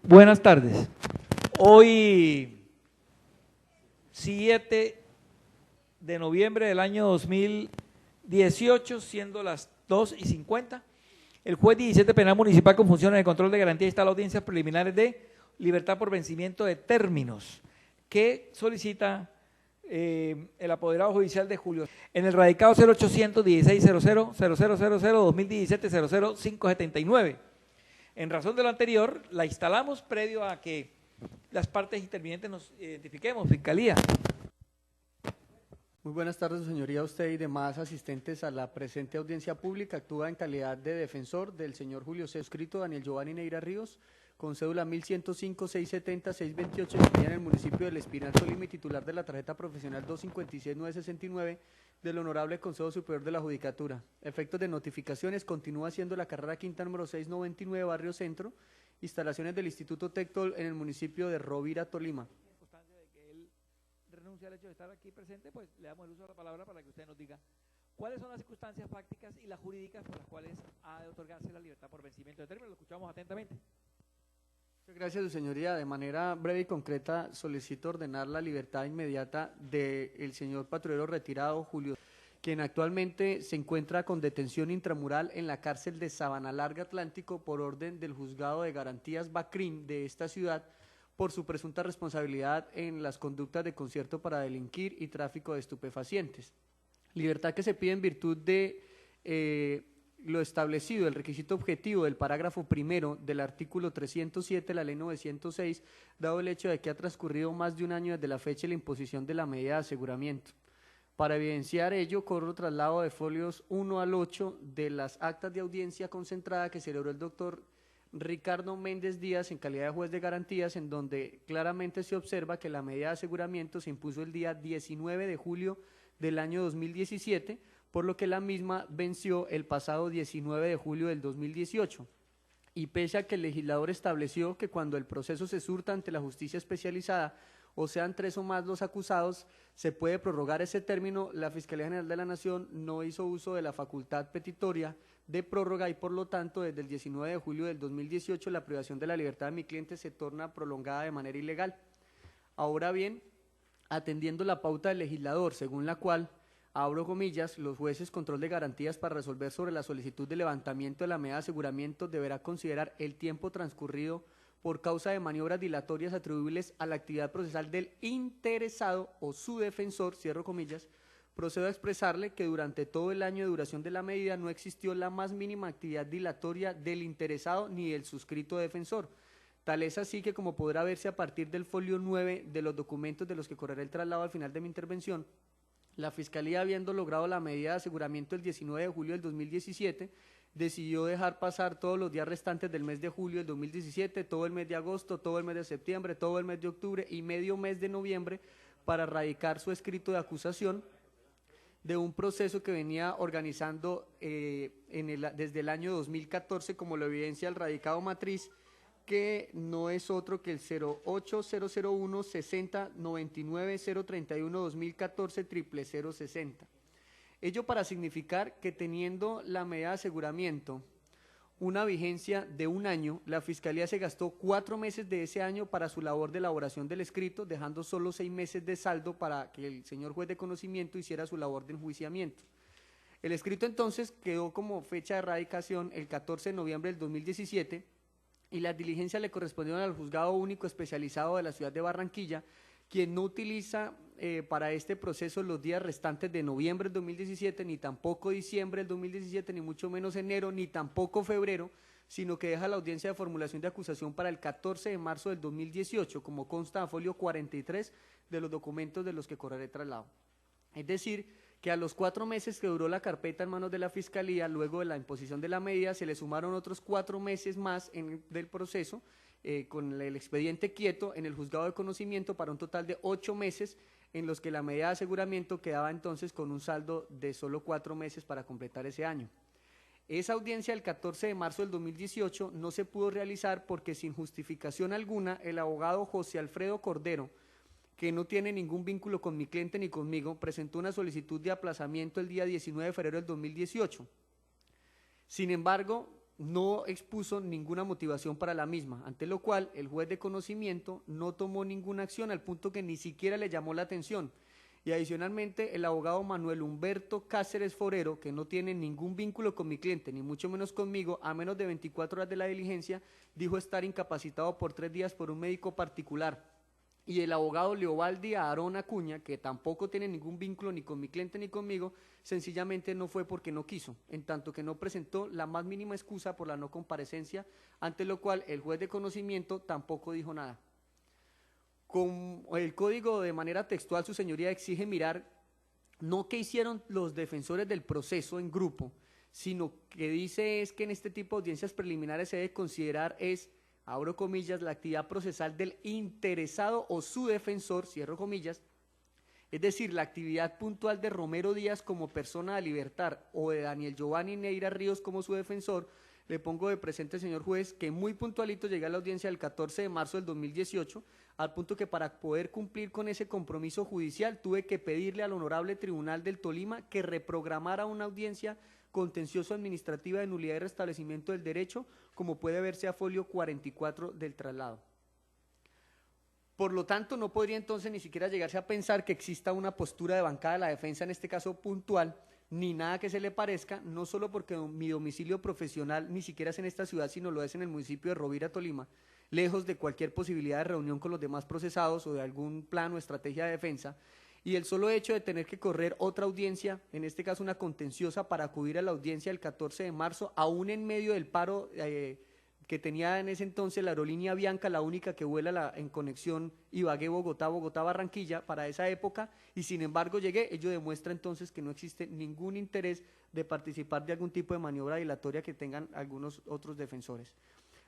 Buenas tardes. Hoy, 7 de noviembre del año 2018, siendo las 2:50, el juez 17 Penal Municipal con funciones de control de garantía instala audiencias preliminares de libertad por vencimiento de términos que solicita el apoderado judicial de Julio. En el radicado 0800 1600 2017 00579. En razón de lo anterior, la instalamos previo a que las partes intervinientes nos identifiquemos. Fiscalía. Muy buenas tardes, su señoría. Usted y demás asistentes a la presente audiencia pública actúa en calidad de defensor del señor Julio C. Suscrito Daniel Giovanni Neira Ríos, con cédula 1105-670-628, en el municipio del Espinal, Tolima, y titular de la tarjeta profesional 256-969 del Honorable Consejo Superior de la Judicatura. Efectos de notificaciones: continúa siendo la carrera quinta número 699, Barrio Centro, instalaciones del Instituto Tectol en el municipio de Rovira, Tolima. En constancia de que él renuncia al hecho de estar aquí presente, pues le damos el uso de la palabra para que usted nos diga cuáles son las circunstancias fácticas y las jurídicas por las cuales ha de otorgarse la libertad por vencimiento de términos. Lo escuchamos atentamente. Muchas gracias, su señoría. De manera breve y concreta, solicito ordenar la libertad inmediata del señor patrullero retirado Julio, quien actualmente se encuentra con detención intramural en la cárcel de Sabana Larga Atlántico por orden del Juzgado de Garantías Bacrín de esta ciudad por su presunta responsabilidad en las conductas de concierto para delinquir y tráfico de estupefacientes. Libertad que se pide en virtud de lo establecido, el requisito objetivo del parágrafo primero del artículo 307 de la ley 906, dado el hecho de que ha transcurrido más de un año desde la fecha de la imposición de la medida de aseguramiento. Para evidenciar ello, corro traslado de folios 1 al 8 de las actas de audiencia concentrada que celebró el doctor Ricardo Méndez Díaz en calidad de juez de garantías, en donde claramente se observa que la medida de aseguramiento se impuso el día 19 de julio del año 2017, por lo que la misma venció el pasado 19 de julio del 2018. Y pese a que el legislador estableció que cuando el proceso se surta ante la justicia especializada, o sean 3 o más los acusados, se puede prorrogar ese término, la Fiscalía General de la Nación no hizo uso de la facultad petitoria de prórroga y por lo tanto desde el 19 de julio del 2018 la privación de la libertad de mi cliente se torna prolongada de manera ilegal. Ahora bien, atendiendo la pauta del legislador, según la cual, abro comillas, los jueces control de garantías para resolver sobre la solicitud de levantamiento de la medida de aseguramiento deberá considerar el tiempo transcurrido por causa de maniobras dilatorias atribuibles a la actividad procesal del interesado o su defensor, cierro comillas. Procedo a expresarle que durante todo el año de duración de la medida no existió la más mínima actividad dilatoria del interesado ni del suscrito defensor. Tal es así que, como podrá verse a partir del folio 9 de los documentos de los que correré el traslado al final de mi intervención, la Fiscalía, habiendo logrado la medida de aseguramiento el 19 de julio del 2017, decidió dejar pasar todos los días restantes del mes de julio del 2017, todo el mes de agosto, todo el mes de septiembre, todo el mes de octubre y medio mes de noviembre para radicar su escrito de acusación de un proceso que venía organizando desde el año 2014, como lo evidencia el radicado matriz, que no es otro que el 08001 60 99 031 2014 00060. Ello para significar que, teniendo la medida de aseguramiento una vigencia de un año, la Fiscalía se gastó 4 meses de ese año para su labor de elaboración del escrito, dejando solo 6 meses de saldo para que el señor juez de conocimiento hiciera su labor de enjuiciamiento. El escrito entonces quedó como fecha de radicación el 14 de noviembre del 2017 y las diligencias le correspondieron al Juzgado Único Especializado de la ciudad de Barranquilla, quien no utiliza para este proceso los días restantes de noviembre del 2017, ni tampoco diciembre del 2017, ni mucho menos enero, ni tampoco febrero, sino que deja la audiencia de formulación de acusación para el 14 de marzo del 2018, como consta en folio 43 de los documentos de los que correré traslado. Es decir, que a los 4 meses que duró la carpeta en manos de la Fiscalía, luego de la imposición de la medida, se le sumaron otros 4 meses más del proceso, con el expediente quieto en el juzgado de conocimiento, para un total de 8 meses en los que la medida de aseguramiento quedaba entonces con un saldo de solo 4 meses para completar ese año. Esa audiencia del 14 de marzo del 2018 no se pudo realizar porque, sin justificación alguna, el abogado José Alfredo Cordero, que no tiene ningún vínculo con mi cliente ni conmigo, presentó una solicitud de aplazamiento el día 19 de febrero del 2018. Sin embargo, no expuso ninguna motivación para la misma, ante lo cual el juez de conocimiento no tomó ninguna acción al punto que ni siquiera le llamó la atención. Y adicionalmente, el abogado Manuel Humberto Cáceres Forero, que no tiene ningún vínculo con mi cliente, ni mucho menos conmigo, a menos de 24 horas de la diligencia, dijo estar incapacitado por 3 días por un médico particular. Y el abogado Leobaldi Aarón Acuña, que tampoco tiene ningún vínculo ni con mi cliente ni conmigo, sencillamente no fue porque no quiso, en tanto que no presentó la más mínima excusa por la no comparecencia, ante lo cual el juez de conocimiento tampoco dijo nada. Con el código de manera textual, su señoría exige mirar no qué hicieron los defensores del proceso en grupo, sino que dice es que en este tipo de audiencias preliminares se debe considerar abro comillas, la actividad procesal del interesado o su defensor, cierro comillas, es decir, la actividad puntual de Romero Díaz como persona a libertar o de Daniel Giovanni Neira Ríos como su defensor. Le pongo de presente, señor juez, que muy puntualito llegué a la audiencia del 14 de marzo del 2018, al punto que para poder cumplir con ese compromiso judicial tuve que pedirle al Honorable Tribunal del Tolima que reprogramara una audiencia contencioso administrativa de nulidad y restablecimiento del derecho, como puede verse a folio 44 del traslado. Por lo tanto, no podría entonces ni siquiera llegarse a pensar que exista una postura de bancada de la defensa, en este caso puntual, ni nada que se le parezca, no solo porque mi domicilio profesional ni siquiera es en esta ciudad, sino lo es en el municipio de Rovira, Tolima, lejos de cualquier posibilidad de reunión con los demás procesados o de algún plan o estrategia de defensa, y el solo hecho de tener que correr otra audiencia, en este caso una contenciosa, para acudir a la audiencia del 14 de marzo, aún en medio del paro que tenía en ese entonces la aerolínea Bianca, la única que vuela en conexión Ibagué-Bogotá, Bogotá-Barranquilla para esa época, y sin embargo llegué. Ello demuestra entonces que no existe ningún interés de participar de algún tipo de maniobra dilatoria que tengan algunos otros defensores.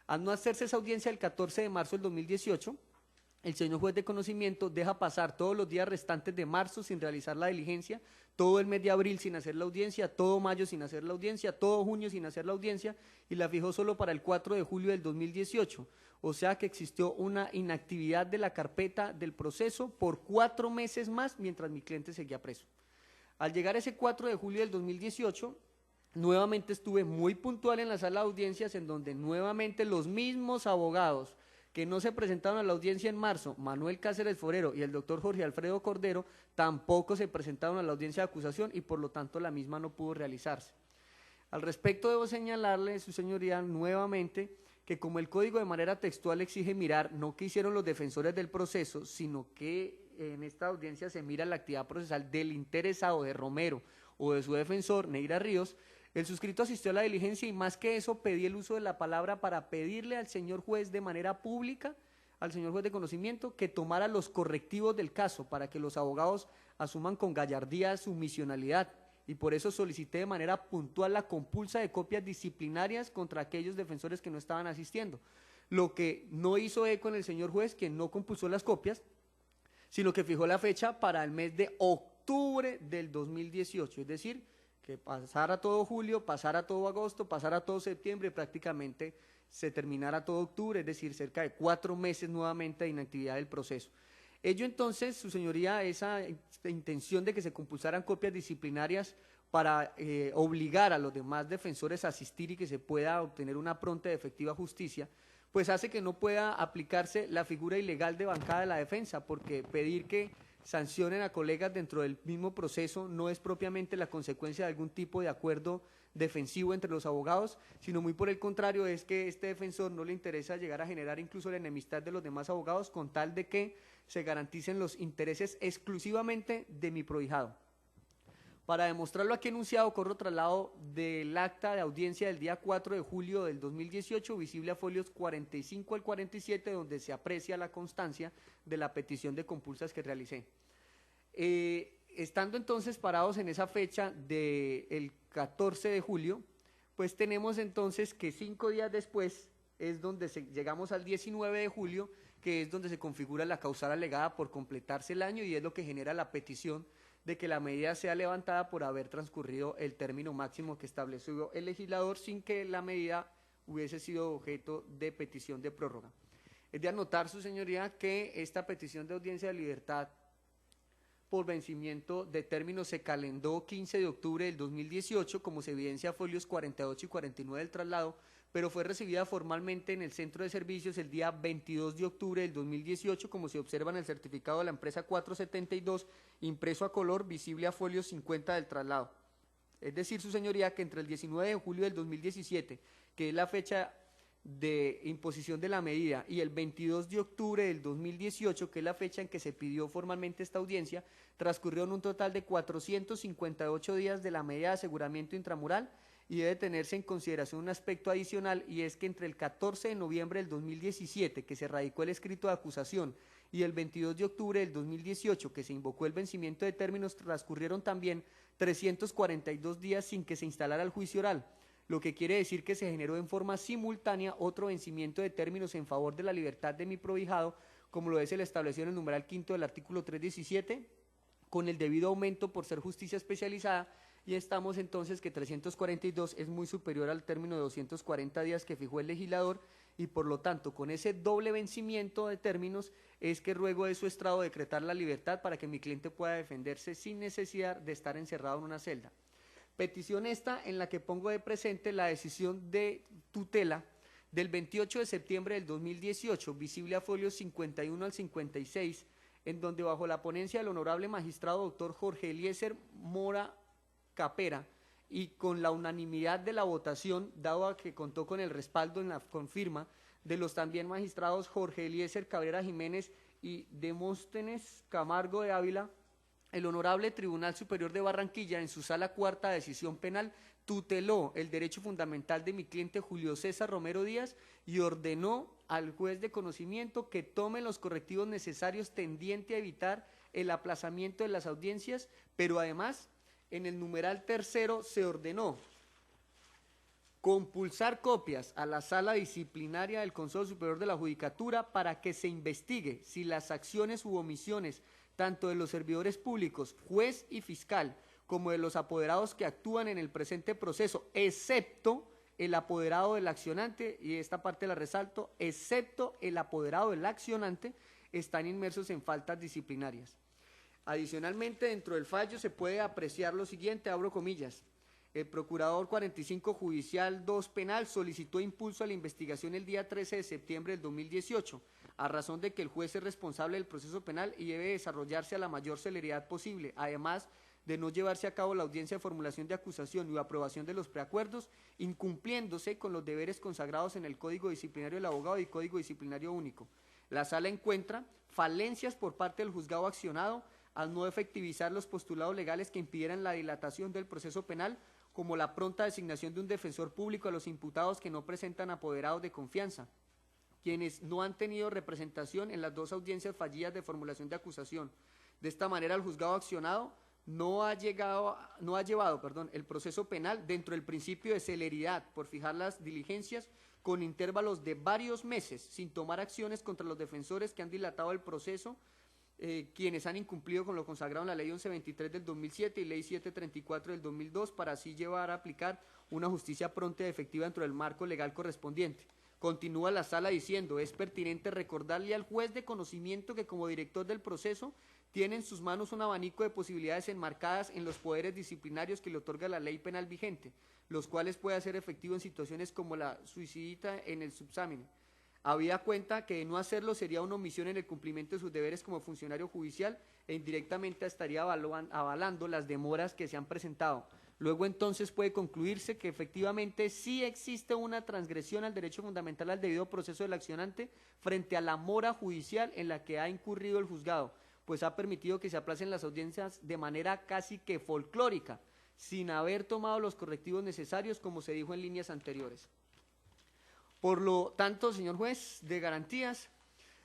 Al no hacerse esa audiencia el 14 de marzo del 2018, el señor juez de conocimiento deja pasar todos los días restantes de marzo sin realizar la diligencia, todo el mes de abril sin hacer la audiencia, todo mayo sin hacer la audiencia, todo junio sin hacer la audiencia, y la fijó solo para el 4 de julio del 2018. O sea que existió una inactividad de la carpeta del proceso por 4 meses más mientras mi cliente seguía preso. Al llegar ese 4 de julio del 2018, nuevamente estuve muy puntual en la sala de audiencias, en donde nuevamente los mismos abogados que no se presentaron a la audiencia en marzo, Manuel Cáceres Forero y el doctor Jorge Alfredo Cordero, tampoco se presentaron a la audiencia de acusación y por lo tanto la misma no pudo realizarse. Al respecto debo señalarle, su señoría, nuevamente que como el código de manera textual exige mirar no qué hicieron los defensores del proceso, sino que en esta audiencia se mira la actividad procesal del interesado, de Romero o de su defensor, Neira Ríos, el suscrito asistió a la diligencia y más que eso pedí el uso de la palabra para pedirle al señor juez de manera pública, al señor juez de conocimiento, que tomara los correctivos del caso para que los abogados asuman con gallardía su misionalidad, y por eso solicité de manera puntual la compulsa de copias disciplinarias contra aquellos defensores que no estaban asistiendo, lo que no hizo eco en el señor juez, quien no compulsó las copias, sino que fijó la fecha para el mes de octubre del 2018, es decir, que pasara todo julio, pasara todo agosto, pasara todo septiembre, prácticamente se terminara todo octubre, es decir, cerca de 4 meses nuevamente de inactividad del proceso. Ello entonces, su señoría, esa intención de que se compulsaran copias disciplinarias para obligar a los demás defensores a asistir y que se pueda obtener una pronta y efectiva justicia, pues hace que no pueda aplicarse la figura ilegal de bancada de la defensa, porque pedir que sancionen a colegas dentro del mismo proceso no es propiamente la consecuencia de algún tipo de acuerdo defensivo entre los abogados, sino muy por el contrario, es que este defensor no le interesa llegar a generar incluso la enemistad de los demás abogados con tal de que se garanticen los intereses exclusivamente de mi prohijado. Para demostrarlo aquí enunciado, corro traslado del acta de audiencia del día 4 de julio del 2018, visible a folios 45 al 47, donde se aprecia la constancia de la petición de compulsas que realicé. Estando entonces parados en esa fecha del 14 de julio, pues tenemos entonces que 5 días después es donde llegamos al 19 de julio, que es donde se configura la causal alegada por completarse el año y es lo que genera la petición de que la medida sea levantada por haber transcurrido el término máximo que estableció el legislador sin que la medida hubiese sido objeto de petición de prórroga. Es de anotar, su señoría, que esta petición de audiencia de libertad por vencimiento de término se calendó 15 de octubre del 2018, como se evidencia folios 48 y 49 del traslado, pero fue recibida formalmente en el centro de servicios el día 22 de octubre del 2018, como se observa en el certificado de la empresa 472, impreso a color, visible a folio 50 del traslado. Es decir, su señoría, que entre el 19 de julio del 2017, que es la fecha de imposición de la medida, y el 22 de octubre del 2018, que es la fecha en que se pidió formalmente esta audiencia, transcurrieron un total de 458 días de la medida de aseguramiento intramural, y debe tenerse en consideración un aspecto adicional, y es que entre el 14 de noviembre del 2017, que se radicó el escrito de acusación, y el 22 de octubre del 2018, que se invocó el vencimiento de términos, transcurrieron también 342 días sin que se instalara el juicio oral, lo que quiere decir que se generó en forma simultánea otro vencimiento de términos en favor de la libertad de mi provijado, como lo es el establecido en el numeral quinto del artículo 317, con el debido aumento por ser justicia especializada, y estamos entonces que 342 es muy superior al término de 240 días que fijó el legislador, y por lo tanto con ese doble vencimiento de términos es que ruego de su estrado decretar la libertad para que mi cliente pueda defenderse sin necesidad de estar encerrado en una celda. Petición esta en la que pongo de presente la decisión de tutela del 28 de septiembre del 2018, visible a folios 51 al 56, en donde bajo la ponencia del honorable magistrado doctor Jorge Eliezer Mora Capera y con la unanimidad de la votación, dado a que contó con el respaldo en la confirma de los también magistrados Jorge Eliezer Cabrera Jiménez y Demóstenes Camargo de Ávila, el Honorable Tribunal Superior de Barranquilla, en su sala cuarta de decisión penal, tuteló el derecho fundamental de mi cliente Julio César Romero Díaz y ordenó al juez de conocimiento que tome los correctivos necesarios tendiente a evitar el aplazamiento de las audiencias, pero además, en el numeral tercero se ordenó compulsar copias a la sala disciplinaria del Consejo Superior de la Judicatura para que se investigue si las acciones u omisiones tanto de los servidores públicos, juez y fiscal, como de los apoderados que actúan en el presente proceso, excepto el apoderado del accionante, y esta parte la resalto, excepto el apoderado del accionante, están inmersos en faltas disciplinarias. Adicionalmente, dentro del fallo se puede apreciar lo siguiente, abro comillas: el Procurador 45 Judicial 2 Penal solicitó impulso a la investigación el día 13 de septiembre del 2018, a razón de que el juez es responsable del proceso penal y debe desarrollarse a la mayor celeridad posible, además de no llevarse a cabo la audiencia de formulación de acusación y aprobación de los preacuerdos, incumpliéndose con los deberes consagrados en el Código Disciplinario del Abogado y Código Disciplinario Único. La Sala encuentra falencias por parte del juzgado accionado al no efectivizar los postulados legales que impidieran la dilatación del proceso penal, como la pronta designación de un defensor público a los imputados que no presentan apoderados de confianza, quienes no han tenido representación en las dos audiencias fallidas de formulación de acusación. De esta manera, el juzgado accionado no ha llevado el proceso penal dentro del principio de celeridad por fijar las diligencias con intervalos de varios meses, sin tomar acciones contra los defensores que han dilatado el proceso, quienes han incumplido con lo consagrado en la Ley 1123 del 2007 y Ley 734 del 2002, para así llevar a aplicar una justicia pronta y efectiva dentro del marco legal correspondiente. Continúa la sala diciendo: es pertinente recordarle al juez de conocimiento que como director del proceso tiene en sus manos un abanico de posibilidades enmarcadas en los poderes disciplinarios que le otorga la ley penal vigente, los cuales puede hacer efectivo en situaciones como la suicidita en el subexamen. Habida cuenta que de no hacerlo sería una omisión en el cumplimiento de sus deberes como funcionario judicial e indirectamente estaría avalando las demoras que se han presentado. Luego entonces puede concluirse que efectivamente sí existe una transgresión al derecho fundamental al debido proceso del accionante frente a la mora judicial en la que ha incurrido el juzgado, pues ha permitido que se aplacen las audiencias de manera casi que folclórica, sin haber tomado los correctivos necesarios, como se dijo en líneas anteriores. Por lo tanto, señor juez de garantías,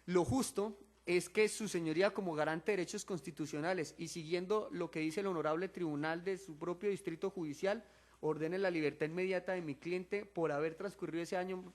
lo justo es que su señoría, como garante de derechos constitucionales y siguiendo lo que dice el honorable tribunal de su propio distrito judicial, ordene la libertad inmediata de mi cliente por haber transcurrido ese año,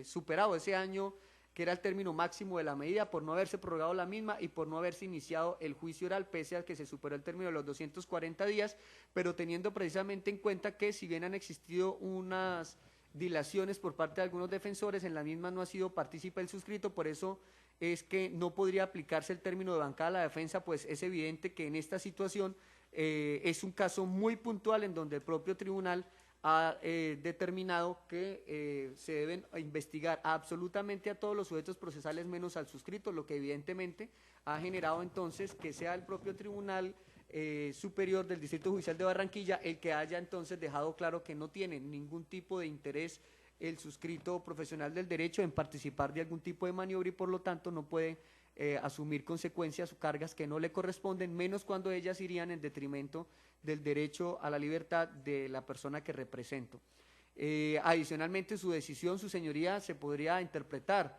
superado ese año que era el término máximo de la medida, por no haberse prorrogado la misma y por no haberse iniciado el juicio oral, pese a que se superó el término de los 240 días, pero teniendo precisamente en cuenta que si bien han existido unas dilaciones por parte de algunos defensores, en la misma no ha sido partícipe el suscrito, por eso es que no podría aplicarse el término de bancada a la defensa, pues es evidente que en esta situación es un caso muy puntual en donde el propio tribunal ha determinado que se deben investigar absolutamente a todos los sujetos procesales menos al suscrito, lo que evidentemente ha generado entonces que sea el propio Tribunal Superior del Distrito Judicial de Barranquilla el que haya entonces dejado claro que no tiene ningún tipo de interés el suscrito profesional del derecho en participar de algún tipo de maniobra y por lo tanto no puede asumir consecuencias o cargas que no le corresponden, menos cuando ellas irían en detrimento del derecho a la libertad de la persona que represento. Adicionalmente, su decisión, su señoría, se podría interpretar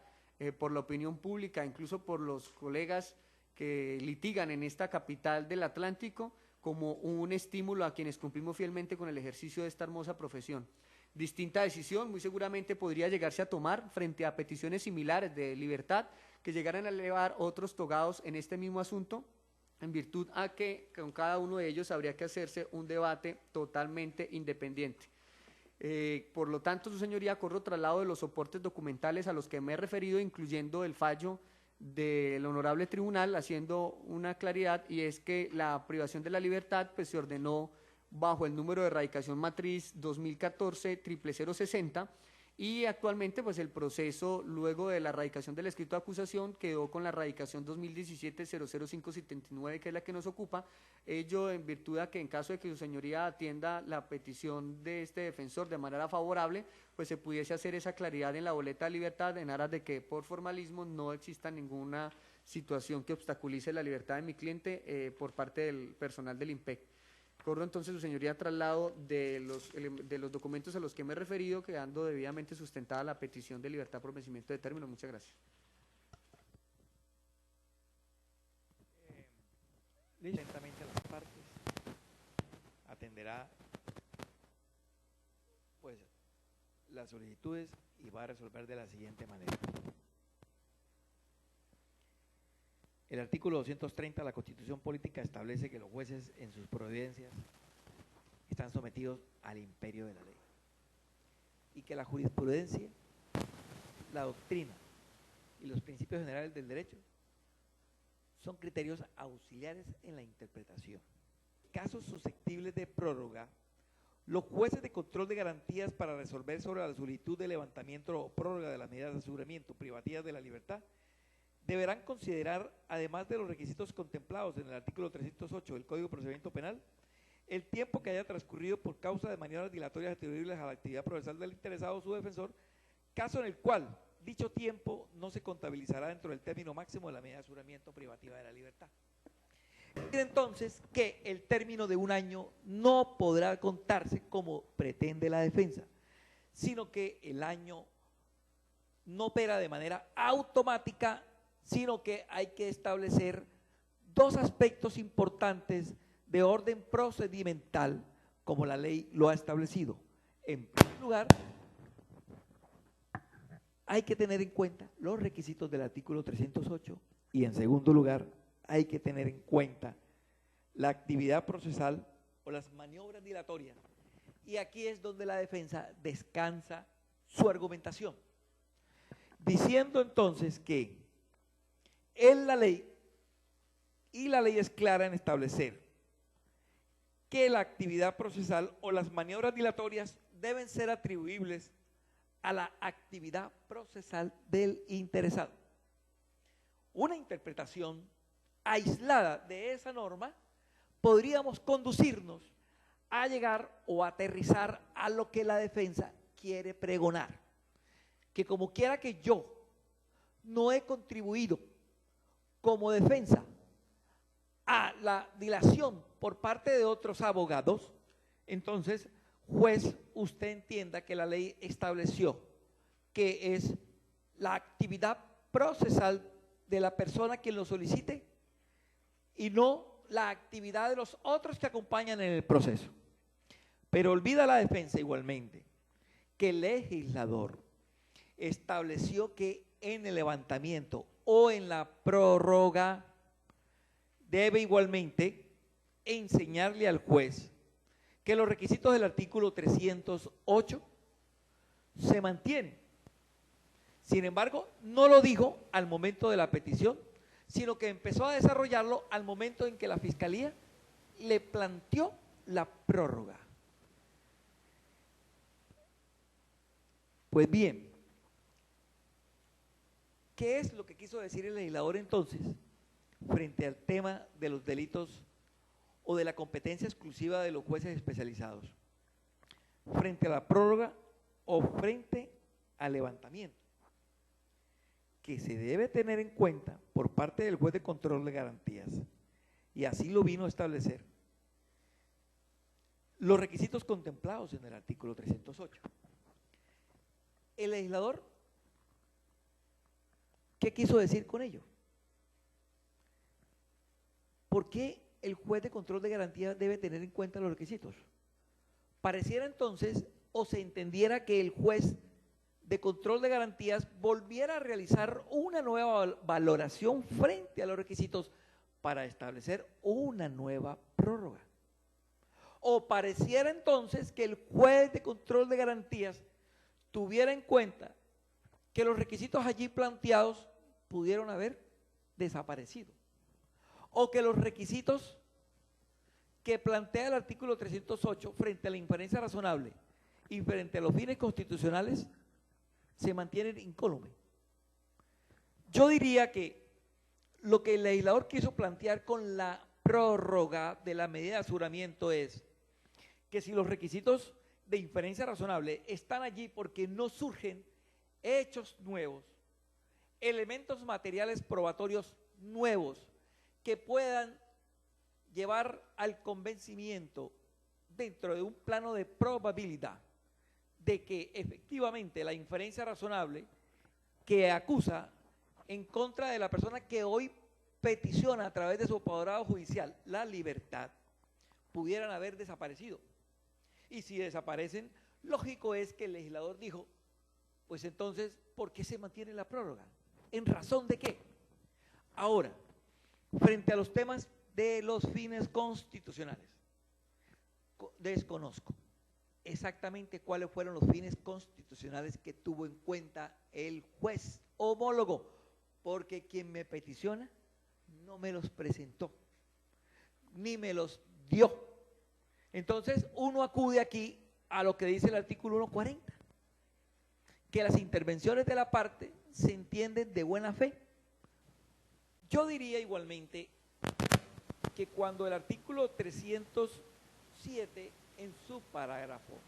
por la opinión pública, incluso por los colegas que litigan en esta capital del Atlántico, como un estímulo a quienes cumplimos fielmente con el ejercicio de esta hermosa profesión. Distinta decisión muy seguramente podría llegarse a tomar frente a peticiones similares de libertad que llegaran a elevar otros togados en este mismo asunto, en virtud a que con cada uno de ellos habría que hacerse un debate totalmente independiente. Por lo tanto, su señoría, corro traslado de los soportes documentales a los que me he referido, incluyendo el fallo del honorable tribunal, haciendo una claridad, y es que la privación de la libertad pues, se ordenó bajo el número de erradicación matriz 2014-00060, y actualmente pues el proceso luego de la erradicación del escrito de acusación quedó con la erradicación 2017-00579, que es la que nos ocupa, ello en virtud de que en caso de que su señoría atienda la petición de este defensor de manera favorable, pues se pudiese hacer esa claridad en la boleta de libertad en aras de que por formalismo no exista ninguna situación que obstaculice la libertad de mi cliente por parte del personal del IMPEC. Corro entonces, su señoría, traslado de los documentos a los que me he referido, quedando debidamente sustentada la petición de libertad por vencimiento de término. Muchas gracias. Lentamente a las partes, atenderá pues las solicitudes y va a resolver de la siguiente manera. El artículo 230 de la Constitución Política establece que los jueces en sus providencias están sometidos al imperio de la ley y que la jurisprudencia, la doctrina y los principios generales del derecho son criterios auxiliares en la interpretación. En casos susceptibles de prórroga, los jueces de control de garantías para resolver sobre la solicitud de levantamiento o prórroga de las medidas de aseguramiento privativas de la libertad deberán considerar, además de los requisitos contemplados en el artículo 308 del Código de Procedimiento Penal, el tiempo que haya transcurrido por causa de maniobras dilatorias atribuibles a la actividad procesal del interesado o su defensor, caso en el cual dicho tiempo no se contabilizará dentro del término máximo de la medida de aseguramiento privativa de la libertad. Entonces, que el término de un año no podrá contarse como pretende la defensa, sino que el año no opera de manera automática, sino que hay que establecer dos aspectos importantes de orden procedimental, como la ley lo ha establecido. En primer lugar, hay que tener en cuenta los requisitos del artículo 308 y en segundo lugar, hay que tener en cuenta la actividad procesal o las maniobras dilatorias. Y aquí es donde la defensa descansa su argumentación, diciendo entonces que en la ley, y la ley es clara en establecer que la actividad procesal o las maniobras dilatorias deben ser atribuibles a la actividad procesal del interesado. Una interpretación aislada de esa norma podríamos conducirnos a llegar o aterrizar a lo que la defensa quiere pregonar, que como quiera que yo no he contribuido como defensa a la dilación por parte de otros abogados, entonces, juez, usted entienda que la ley estableció que es la actividad procesal de la persona quien lo solicite y no la actividad de los otros que acompañan en el proceso. Pero olvida la defensa igualmente que el legislador estableció que en el levantamiento o en la prórroga debe igualmente enseñarle al juez que los requisitos del artículo 308 se mantienen. Sin embargo, no lo dijo al momento de la petición, sino que empezó a desarrollarlo al momento en que la Fiscalía le planteó la prórroga. Pues bien, ¿qué es lo que quiso decir el legislador entonces frente al tema de los delitos o de la competencia exclusiva de los jueces especializados? Frente a la prórroga o frente al levantamiento, que se debe tener en cuenta por parte del juez de control de garantías, y así lo vino a establecer, los requisitos contemplados en el artículo 308. El legislador, ¿qué quiso decir con ello? ¿Por qué el juez de control de garantías debe tener en cuenta los requisitos? Pareciera entonces, o se entendiera, que el juez de control de garantías volviera a realizar una nueva valoración frente a los requisitos para establecer una nueva prórroga. O pareciera entonces que el juez de control de garantías tuviera en cuenta que los requisitos allí planteados pudieron haber desaparecido, o que los requisitos que plantea el artículo 308 frente a la inferencia razonable y frente a los fines constitucionales se mantienen incólumes. Yo diría que lo que el legislador quiso plantear con la prórroga de la medida de aseguramiento es que si los requisitos de inferencia razonable están allí porque no surgen hechos nuevos, elementos materiales probatorios nuevos que puedan llevar al convencimiento dentro de un plano de probabilidad de que efectivamente la inferencia razonable que acusa en contra de la persona que hoy peticiona a través de su apoderado judicial la libertad, pudieran haber desaparecido. Y si desaparecen, lógico es que el legislador dijo, pues entonces, ¿por qué se mantiene la prórroga? ¿En razón de qué? Ahora, frente a los temas de los fines constitucionales, desconozco exactamente cuáles fueron los fines constitucionales que tuvo en cuenta el juez homólogo, porque quien me peticiona no me los presentó, ni me los dio. Entonces uno acude aquí a lo que dice el artículo 140, que las intervenciones de la parte se entienden de buena fe. Yo diría igualmente que cuando el artículo 307 en su parágrafo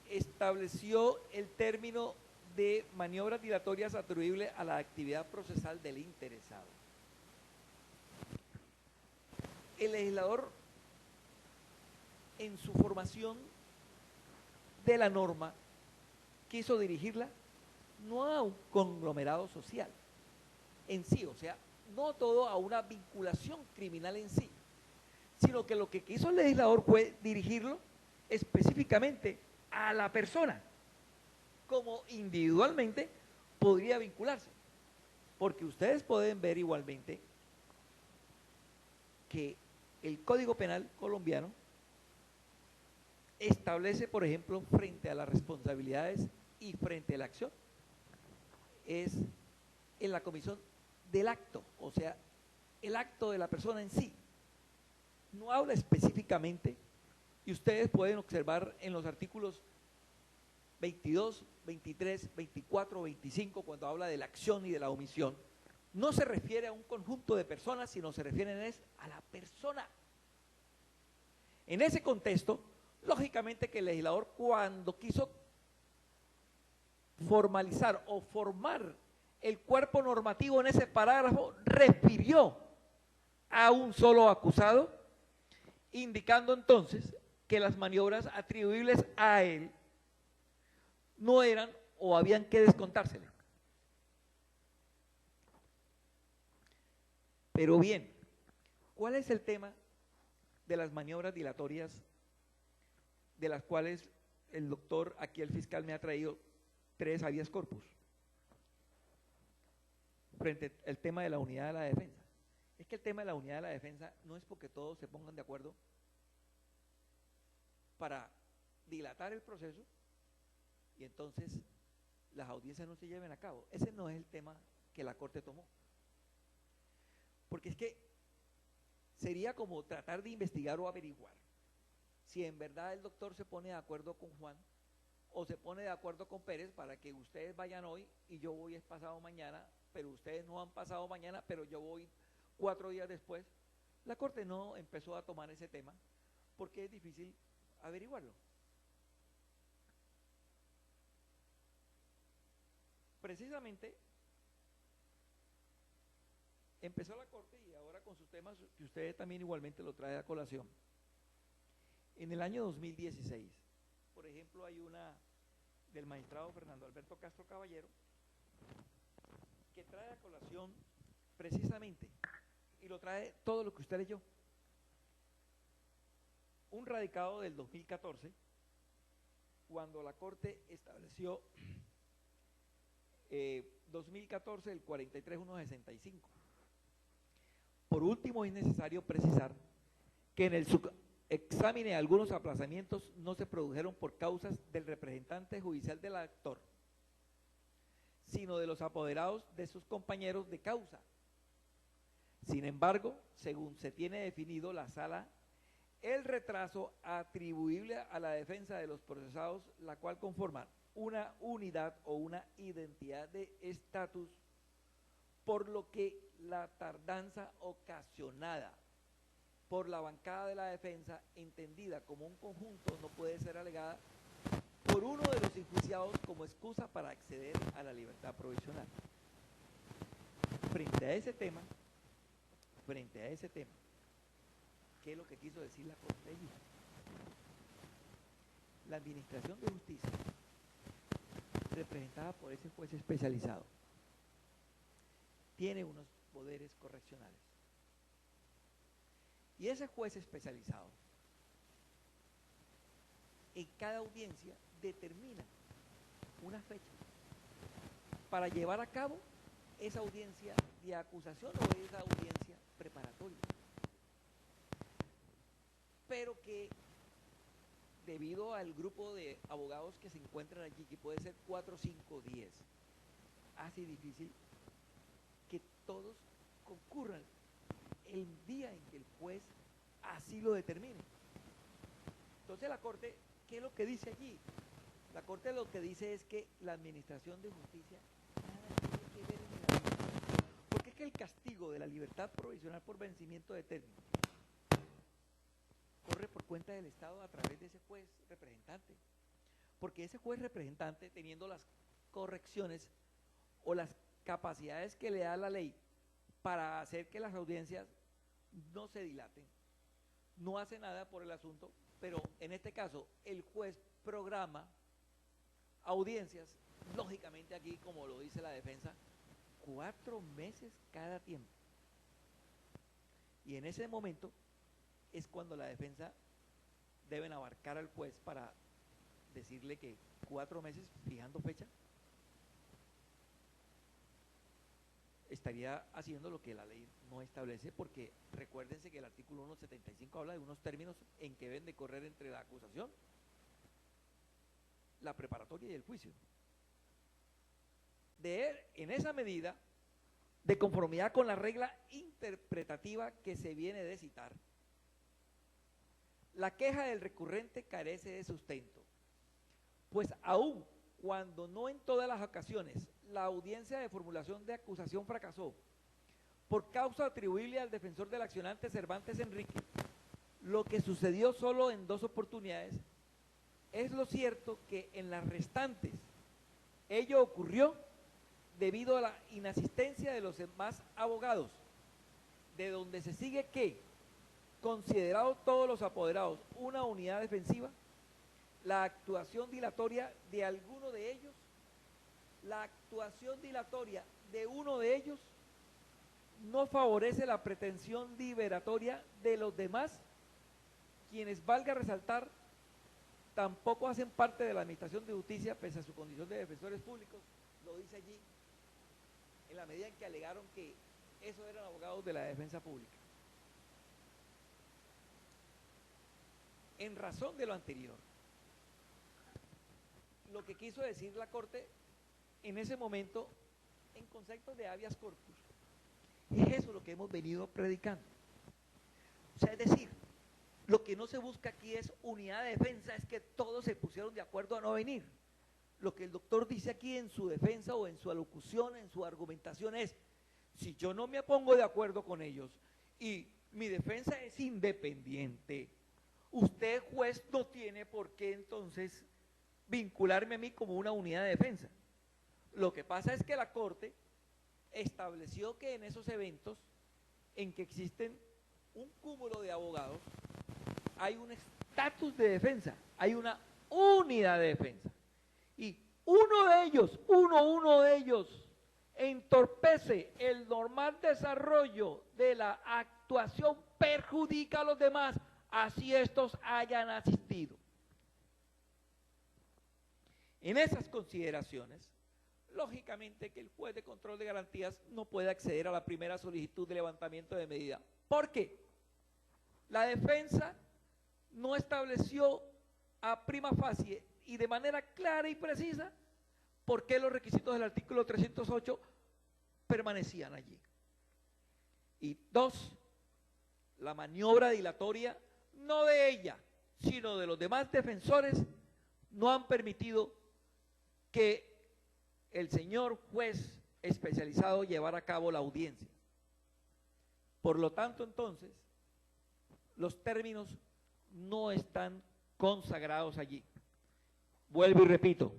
estableció el término de maniobras dilatorias atribuibles a la actividad procesal del interesado, el legislador en su formación de la norma quiso dirigirla no a un conglomerado social en sí, o sea, no todo a una vinculación criminal en sí, sino que lo que quiso el legislador fue dirigirlo específicamente a la persona, como individualmente podría vincularse. Porque ustedes pueden ver igualmente que el Código Penal colombiano establece, por ejemplo, frente a las responsabilidades y frente a la acción, es en la comisión del acto, o sea, el acto de la persona en sí. No habla específicamente, y ustedes pueden observar en los artículos 22, 23, 24, 25, cuando habla de la acción y de la omisión, no se refiere a un conjunto de personas, sino se refieren a la persona. En ese contexto, lógicamente que el legislador, cuando quiso formalizar o formar el cuerpo normativo en ese parágrafo, refirió a un solo acusado, indicando entonces que las maniobras atribuibles a él no eran o habían que descontársele. Pero bien, ¿cuál es el tema de las maniobras dilatorias, de las cuales el doctor, aquí el fiscal, me ha traído 3 habeas corpus frente al tema de la unidad de la defensa? Es que el tema de la unidad de la defensa no es porque todos se pongan de acuerdo para dilatar el proceso y entonces las audiencias no se lleven a cabo. Ese no es el tema que la Corte tomó. Porque es que sería como tratar de investigar o averiguar si en verdad el doctor se pone de acuerdo con Juan o se pone de acuerdo con Pérez para que ustedes vayan hoy y yo voy es pasado mañana, pero ustedes no han pasado mañana, pero yo voy 4 días después. La Corte no empezó a tomar ese tema porque es difícil averiguarlo. Precisamente empezó la Corte y ahora con sus temas que ustedes también igualmente lo trae a colación. En el año 2016, por ejemplo, hay una del magistrado Fernando Alberto Castro Caballero que trae a colación precisamente, y lo trae todo lo que usted leyó, un radicado del 2014, cuando la Corte estableció 2014 el 43165. Por último, es necesario precisar que en el examen de algunos aplazamientos no se produjeron por causas del representante judicial del actor, sino de los apoderados de sus compañeros de causa. Sin embargo, según se tiene definido la sala, el retraso atribuible a la defensa de los procesados, la cual conforma una unidad o una identidad de estatus, por lo que la tardanza ocasionada por la bancada de la defensa, entendida como un conjunto, no puede ser alegada por uno de los enjuiciados como excusa para acceder a la libertad provisional. Frente a ese tema, ¿qué es lo que quiso decir la Corte allí? La Administración de Justicia, representada por ese juez especializado, tiene unos poderes correccionales. Y ese juez especializado, en cada audiencia, determina una fecha para llevar a cabo esa audiencia de acusación o esa audiencia preparatoria. Pero que debido al grupo de abogados que se encuentran allí, que puede ser 4, 5, 10, hace difícil que todos concurran el día en que el juez así lo determine. Entonces la Corte, ¿qué es lo que dice allí? La Corte lo que dice es que la Administración de Justicia nada tiene que ver en la libertad, porque es que el castigo de la libertad provisional por vencimiento de término corre por cuenta del Estado a través de ese juez representante, porque ese juez representante, teniendo las correcciones o las capacidades que le da la ley para hacer que las audiencias no se dilaten, no hace nada por el asunto, pero en este caso el juez programa audiencias, lógicamente aquí, como lo dice la defensa, 4 meses cada tiempo. Y en ese momento es cuando la defensa deben abarcar al juez para decirle que 4 meses fijando fecha estaría haciendo lo que la ley no establece, porque recuérdense que el artículo 175 habla de unos términos en que deben de correr entre la acusación, la preparatoria y el juicio. En esa medida, de conformidad con la regla interpretativa que se viene de citar, la queja del recurrente carece de sustento, pues aún cuando no en todas las ocasiones la audiencia de formulación de acusación fracasó por causa atribuible al defensor del accionante Cervantes Enrique, lo que sucedió solo en 2 oportunidades, es lo cierto que en las restantes ello ocurrió debido a la inasistencia de los demás abogados, de donde se sigue que, considerados todos los apoderados una unidad defensiva, la actuación dilatoria de alguno de ellos, no favorece la pretensión liberatoria de los demás, quienes, valga resaltar, tampoco hacen parte de la Administración de Justicia pese a su condición de defensores públicos. Lo dice allí, en la medida en que alegaron que esos eran abogados de la defensa pública. En razón de lo anterior, lo que quiso decir la Corte en ese momento, en conceptos de habeas corpus, es eso lo que hemos venido predicando. O sea, es decir, lo que no se busca aquí es unidad de defensa, es que todos se pusieron de acuerdo a no venir. lo que el doctor dice aquí en su defensa o en su alocución, en su argumentación es, si yo no me pongo de acuerdo con ellos y mi defensa es independiente, usted, juez, no tiene por qué entonces vincularme a mí como una unidad de defensa. Lo que pasa es que la Corte estableció que en esos eventos en que existen un cúmulo de abogados, hay un estatus de defensa, hay una unidad de defensa. Y uno de ellos, entorpece el normal desarrollo de la actuación, perjudica a los demás, así estos hayan asistido. En esas consideraciones, lógicamente que el juez de control de garantías no puede acceder a la primera solicitud de levantamiento de medida. ¿Por qué? La defensa no estableció a prima facie y de manera clara y precisa por qué los requisitos del artículo 308 permanecían allí. Y dos, la maniobra dilatoria, no de ella, sino de los demás defensores, no han permitido que el señor juez especializado llevara a cabo la audiencia. Por lo tanto, entonces, los términos no están consagrados allí. Vuelvo y repito,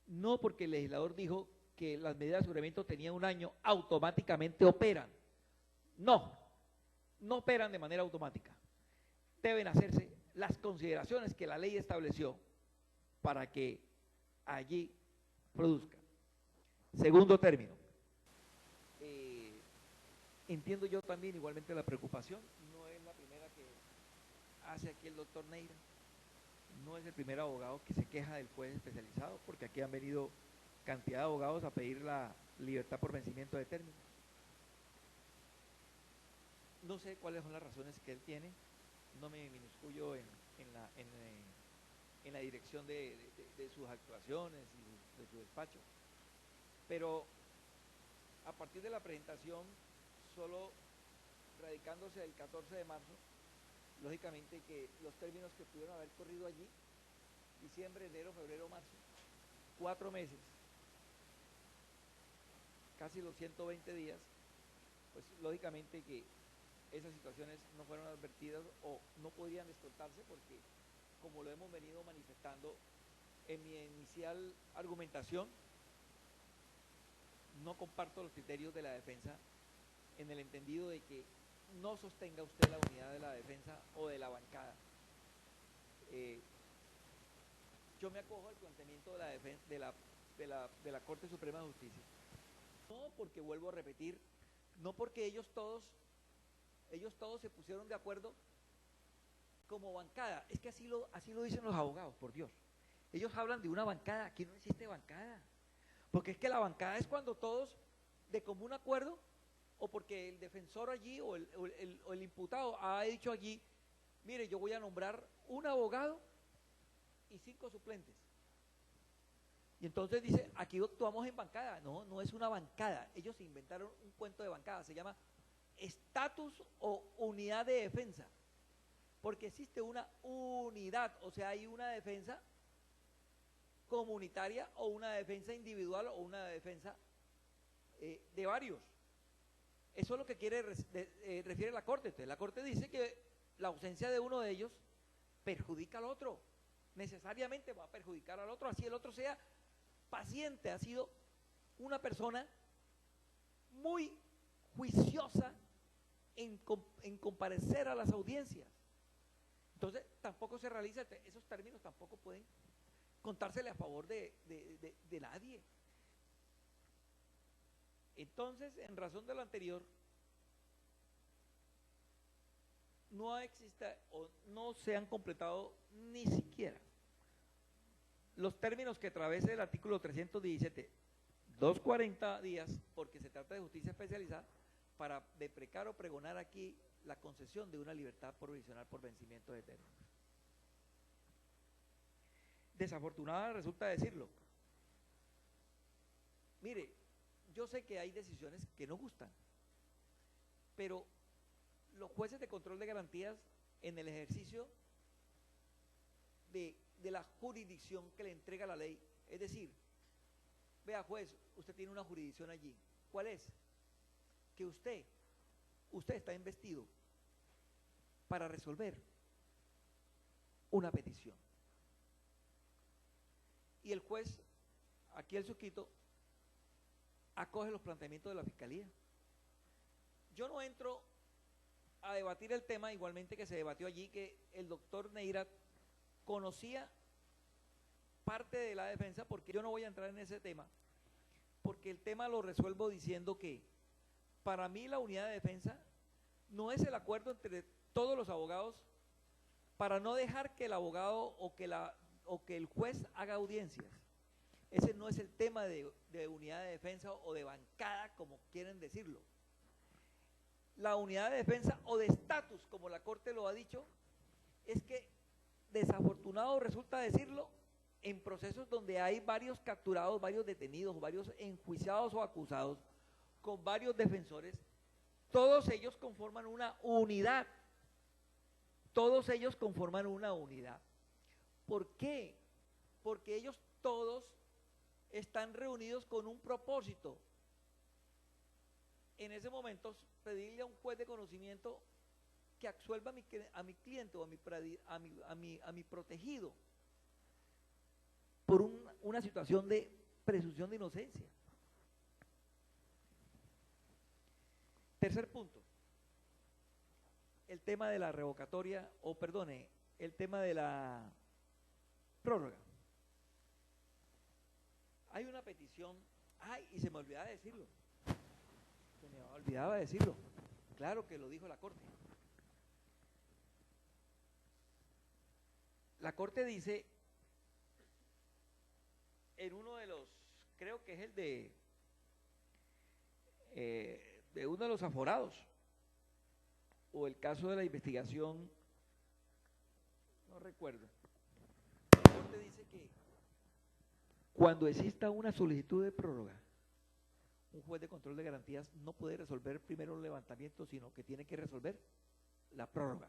no porque el legislador dijo que las medidas de aseguramiento tenían un año, automáticamente operan. No, no operan de manera automática. Deben hacerse las consideraciones que la ley estableció para que allí produzca. Segundo término. Entiendo yo también igualmente la preocupación, no es la primera que hace aquí el doctor Neira, no es el primer abogado que se queja del juez especializado, porque aquí han venido cantidad de abogados a pedir la libertad por vencimiento de término. No sé cuáles son las razones que él tiene, no me minuscuyo en la dirección de sus actuaciones y de su despacho, pero a partir de la presentación, solo radicándose el 14 de marzo, lógicamente que los términos que pudieron haber corrido allí, diciembre, enero, febrero, marzo, 4 meses, casi los 120 días, pues lógicamente que esas situaciones no fueron advertidas o no podrían descontarse porque, como lo hemos venido manifestando en mi inicial argumentación, no comparto los criterios de la defensa en el entendido de que no sostenga usted la unidad de la defensa o de la bancada. Yo me acojo al planteamiento de la Corte Suprema de Justicia. No porque, vuelvo a repetir, no porque ellos todos se pusieron de acuerdo como bancada. Es que así lo dicen los abogados, por Dios. Ellos hablan de una bancada, aquí no existe bancada. Porque es que la bancada es cuando todos, de común acuerdo, o porque el defensor allí o el imputado ha dicho allí, mire, yo voy a nombrar un abogado y 5 suplentes. Y entonces dice, aquí actuamos en bancada. No, no es una bancada. Ellos inventaron un cuento de bancada, se llama estatus o unidad de defensa. Porque existe una unidad, o sea, hay una defensa comunitaria o una defensa individual o una defensa de varios. Eso es lo que refiere la Corte. Entonces, la Corte dice que la ausencia de uno de ellos perjudica al otro, necesariamente va a perjudicar al otro, así el otro sea paciente, ha sido una persona muy juiciosa en comparecer a las audiencias. Entonces, tampoco se realiza, esos términos tampoco pueden contársele a favor de nadie. Entonces, en razón de lo anterior, no existe o no se han completado ni siquiera los términos que atraviesa el artículo 317, 240 días, porque se trata de justicia especializada, para deprecar o pregonar aquí la concesión de una libertad provisional por vencimiento de términos. Desafortunada resulta decirlo. Mire, yo sé que hay decisiones que no gustan, pero los jueces de control de garantías en el ejercicio de de la jurisdicción que le entrega la ley. Es decir, vea juez, usted tiene una jurisdicción allí. ¿Cuál es? Que usted está investido para resolver una petición. Y el juez, aquí el suscrito, acoge los planteamientos de la Fiscalía. Yo no entro a debatir el tema, igualmente que se debatió allí, que el doctor Neira conocía parte de la defensa, porque yo no voy a entrar en ese tema, porque el tema lo resuelvo diciendo que para mí la unidad de defensa no es el acuerdo entre todos los abogados para no dejar que el abogado o que el juez haga audiencias. Ese no es el tema de unidad de defensa o de bancada, como quieren decirlo. La unidad de defensa o de estatus, como la Corte lo ha dicho, es que desafortunado resulta decirlo en procesos donde hay varios capturados, varios detenidos, varios enjuiciados o acusados, con varios defensores, todos ellos conforman una unidad. Todos ellos conforman una unidad. ¿Por qué? Porque ellos todos están reunidos con un propósito. En ese momento, pedirle a un juez de conocimiento que absuelva a mi cliente o a mi protegido por una situación de presunción de inocencia. Tercer punto, el tema de la revocatoria, el tema de la prórroga. Hay una petición, y se me olvidaba decirlo, claro que lo dijo la Corte. La Corte dice, en uno de los, creo que es el de uno de los aforados, o el caso de la investigación, no recuerdo. La Corte dice que cuando exista una solicitud de prórroga, un juez de control de garantías no puede resolver primero el levantamiento, sino que tiene que resolver la prórroga.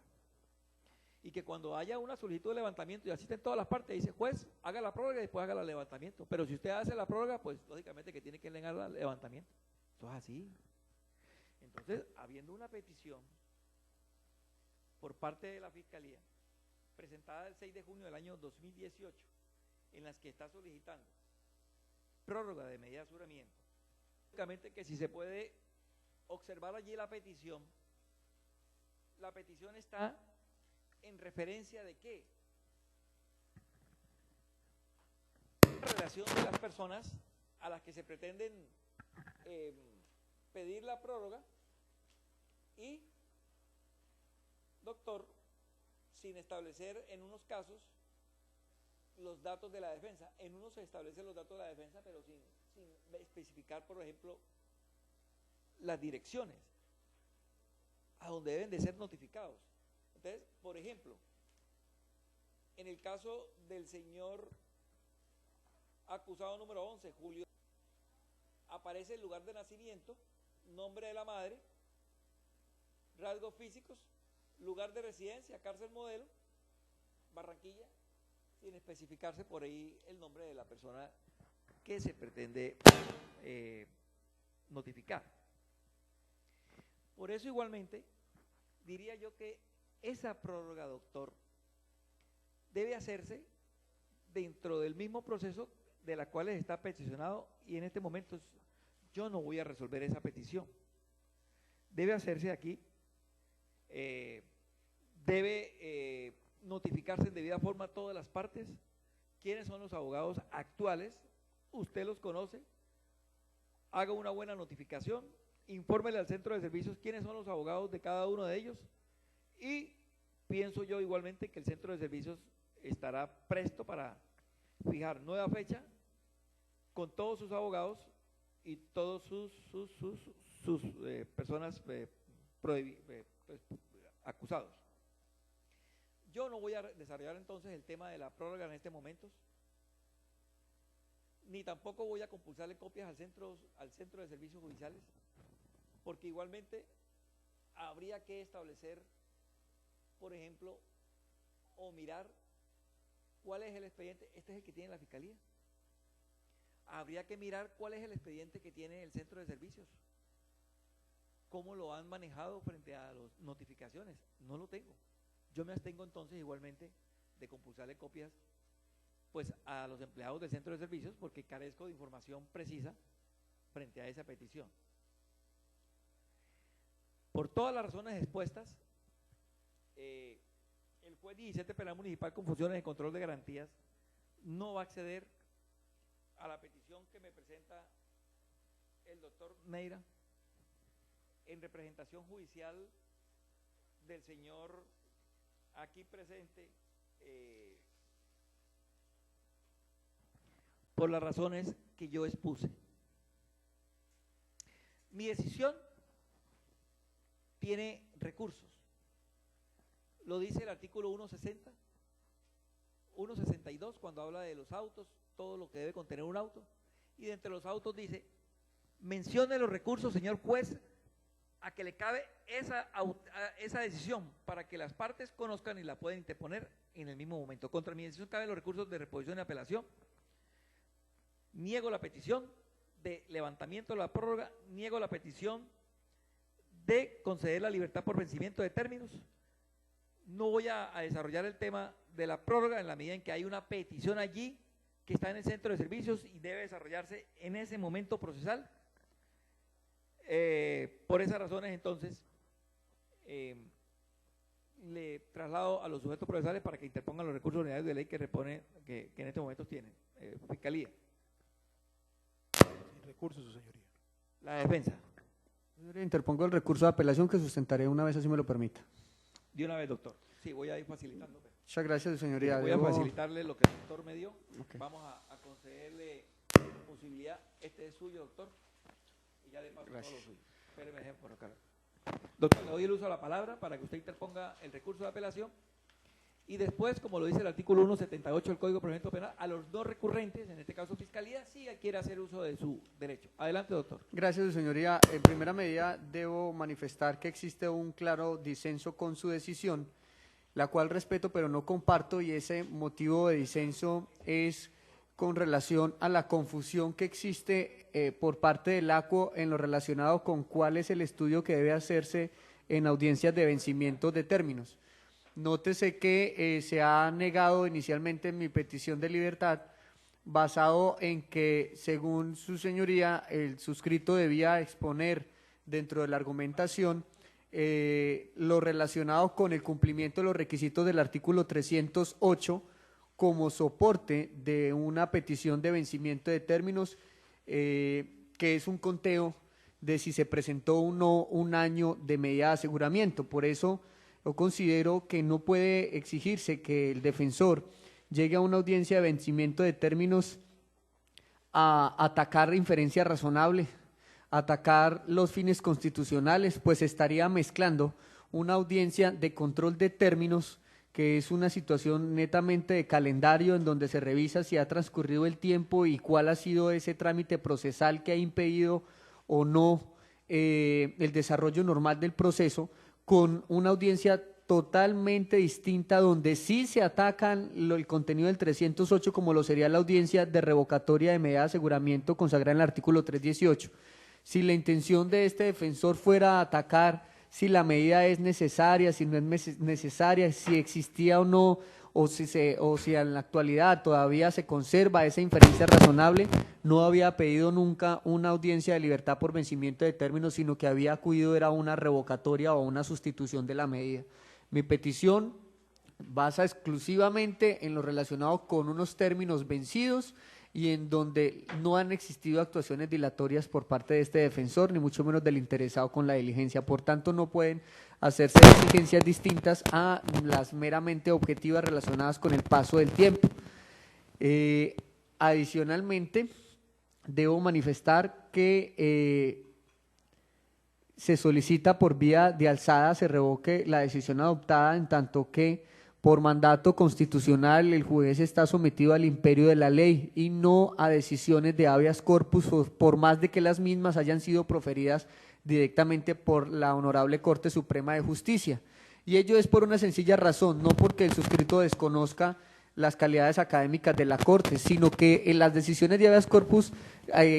Y que cuando haya una solicitud de levantamiento y asisten todas las partes, dice juez, haga la prórroga y después haga el levantamiento. Pero si usted hace la prórroga, pues lógicamente que tiene que negar el levantamiento. Eso es así. Entonces, habiendo una petición por parte de la Fiscalía, presentada el 6 de junio del año 2018, en las que está solicitando prórroga de medida de aseguramiento, lógicamente que si se puede observar allí la petición está en referencia de qué? La relación de las personas a las que se pretenden pedir la prórroga y, doctor, sin establecer en unos casos los datos de la defensa. En unos se establecen los datos de la defensa, pero sin especificar, por ejemplo, las direcciones a donde deben de ser notificados. Entonces, por ejemplo, en el caso del señor acusado número 11, Julio, aparece el lugar de nacimiento, nombre de la madre, rasgos físicos, lugar de residencia, cárcel modelo, Barranquilla, sin especificarse por ahí el nombre de la persona que se pretende notificar. Por eso igualmente diría yo que esa prórroga, doctor, debe hacerse dentro del mismo proceso de la cual está peticionado, y en este momento yo no voy a resolver esa petición. Debe hacerse aquí, debe notificarse en debida forma a todas las partes, quiénes son los abogados actuales, usted los conoce, haga una buena notificación, infórmele al centro de servicios quiénes son los abogados de cada uno de ellos, y pienso yo igualmente que el centro de servicios estará presto para fijar nueva fecha con todos sus abogados y todos sus personas acusados. Yo no voy a desarrollar entonces el tema de la prórroga en este momento, ni tampoco voy a compulsarle copias al centro de servicios judiciales, porque igualmente habría que establecer, por ejemplo, o mirar ¿cuál es el expediente? Este es el que tiene la Fiscalía. Habría que mirar cuál es el expediente que tiene el Centro de Servicios. ¿Cómo lo han manejado frente a las notificaciones? No lo tengo. Yo me abstengo entonces igualmente de compulsarle copias pues a los empleados del Centro de Servicios porque carezco de información precisa frente a esa petición. Por todas las razones expuestas, el juez 17 penal municipal con funciones de control de garantías no va a acceder a la petición que me presenta el doctor Neira en representación judicial del señor aquí presente, por las razones que yo expuse. Mi decisión tiene recursos. Lo dice el artículo 160, 162, cuando habla de los autos, todo lo que debe contener un auto, y dentro de los autos dice, mencione los recursos, señor juez, a que le cabe esa decisión para que las partes conozcan y la pueden interponer en el mismo momento. Contra mi decisión caben los recursos de reposición y apelación. Niego la petición de levantamiento de la prórroga, niego la petición de conceder la libertad por vencimiento de términos. No voy a desarrollar el tema de la prórroga en la medida en que hay una petición allí que está en el Centro de Servicios y debe desarrollarse en ese momento procesal. Por esas razones, entonces, le traslado a los sujetos procesales para que interpongan los recursos ordinarios de ley que repone, que en estos momentos tienen. Fiscalía. Sin recursos, su señoría. La defensa. Señoría, interpongo el recurso de apelación que sustentaré una vez así me lo permita. De una vez, doctor. Sí, voy a ir facilitando. Muchas gracias, señoría. Voy a facilitarle lo que el doctor me dio. Okay. Vamos a concederle posibilidad. Este es suyo, doctor. Y ya de paso todo lo suyo. Espéreme por acá. Doctor, le doy el uso a la palabra para que usted interponga el recurso de apelación. Y después, como lo dice el artículo 178 del Código de Procedimiento Penal, a los dos recurrentes, en este caso Fiscalía, sí quiere hacer uso de su derecho. Adelante, doctor. Gracias, su señoría. En primera medida, debo manifestar que existe un claro disenso con su decisión, la cual respeto pero no comparto, y ese motivo de disenso es con relación a la confusión que existe por parte del ACUO en lo relacionado con cuál es el estudio que debe hacerse en audiencias de vencimiento de términos. Nótese que se ha negado inicialmente mi petición de libertad basado en que, según su señoría, el suscrito debía exponer dentro de la argumentación lo relacionado con el cumplimiento de los requisitos del artículo 308 como soporte de una petición de vencimiento de términos, que es un conteo de si se presentó o no un año de medida de aseguramiento. Por eso yo considero que no puede exigirse que el defensor llegue a una audiencia de vencimiento de términos a atacar inferencia razonable, a atacar los fines constitucionales, pues estaría mezclando una audiencia de control de términos, que es una situación netamente de calendario en donde se revisa si ha transcurrido el tiempo y cuál ha sido ese trámite procesal que ha impedido o no el desarrollo normal del proceso, con una audiencia totalmente distinta donde sí se atacan el contenido del 308, como lo sería la audiencia de revocatoria de medida de aseguramiento consagrada en el artículo 318. Si la intención de este defensor fuera atacar si la medida es necesaria, si no es necesaria, si existía o no, o si en la actualidad todavía se conserva esa inferencia razonable, no había pedido nunca una audiencia de libertad por vencimiento de términos, sino que había acudido era una revocatoria o una sustitución de la medida. Mi petición basa exclusivamente en lo relacionado con unos términos vencidos y en donde no han existido actuaciones dilatorias por parte de este defensor, ni mucho menos del interesado con la diligencia. Por tanto, no pueden hacerse exigencias distintas a las meramente objetivas relacionadas con el paso del tiempo. Adicionalmente, debo manifestar que se solicita por vía de alzada se revoque la decisión adoptada, en tanto que por mandato constitucional el juez está sometido al imperio de la ley y no a decisiones de habeas corpus, por más de que las mismas hayan sido proferidas directamente por la Honorable Corte Suprema de Justicia. Y ello es por una sencilla razón, no porque el suscrito desconozca las calidades académicas de la Corte, sino que en las decisiones de habeas corpus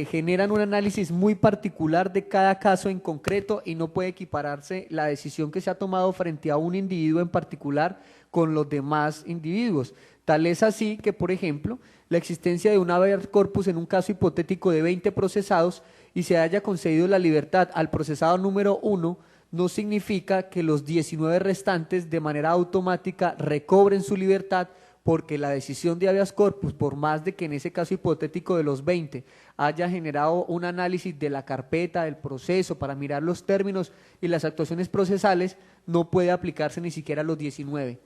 generan un análisis muy particular de cada caso en concreto y no puede equipararse la decisión que se ha tomado frente a un individuo en particular con los demás individuos. Tal es así que, por ejemplo, la existencia de un habeas corpus en un caso hipotético de 20 procesados y se haya concedido la libertad al procesado número 1, no significa que los 19 restantes de manera automática recobren su libertad, porque la decisión de habeas corpus, por más de que en ese caso hipotético de los 20 haya generado un análisis de la carpeta, del proceso, para mirar los términos y las actuaciones procesales, no puede aplicarse ni siquiera a los 19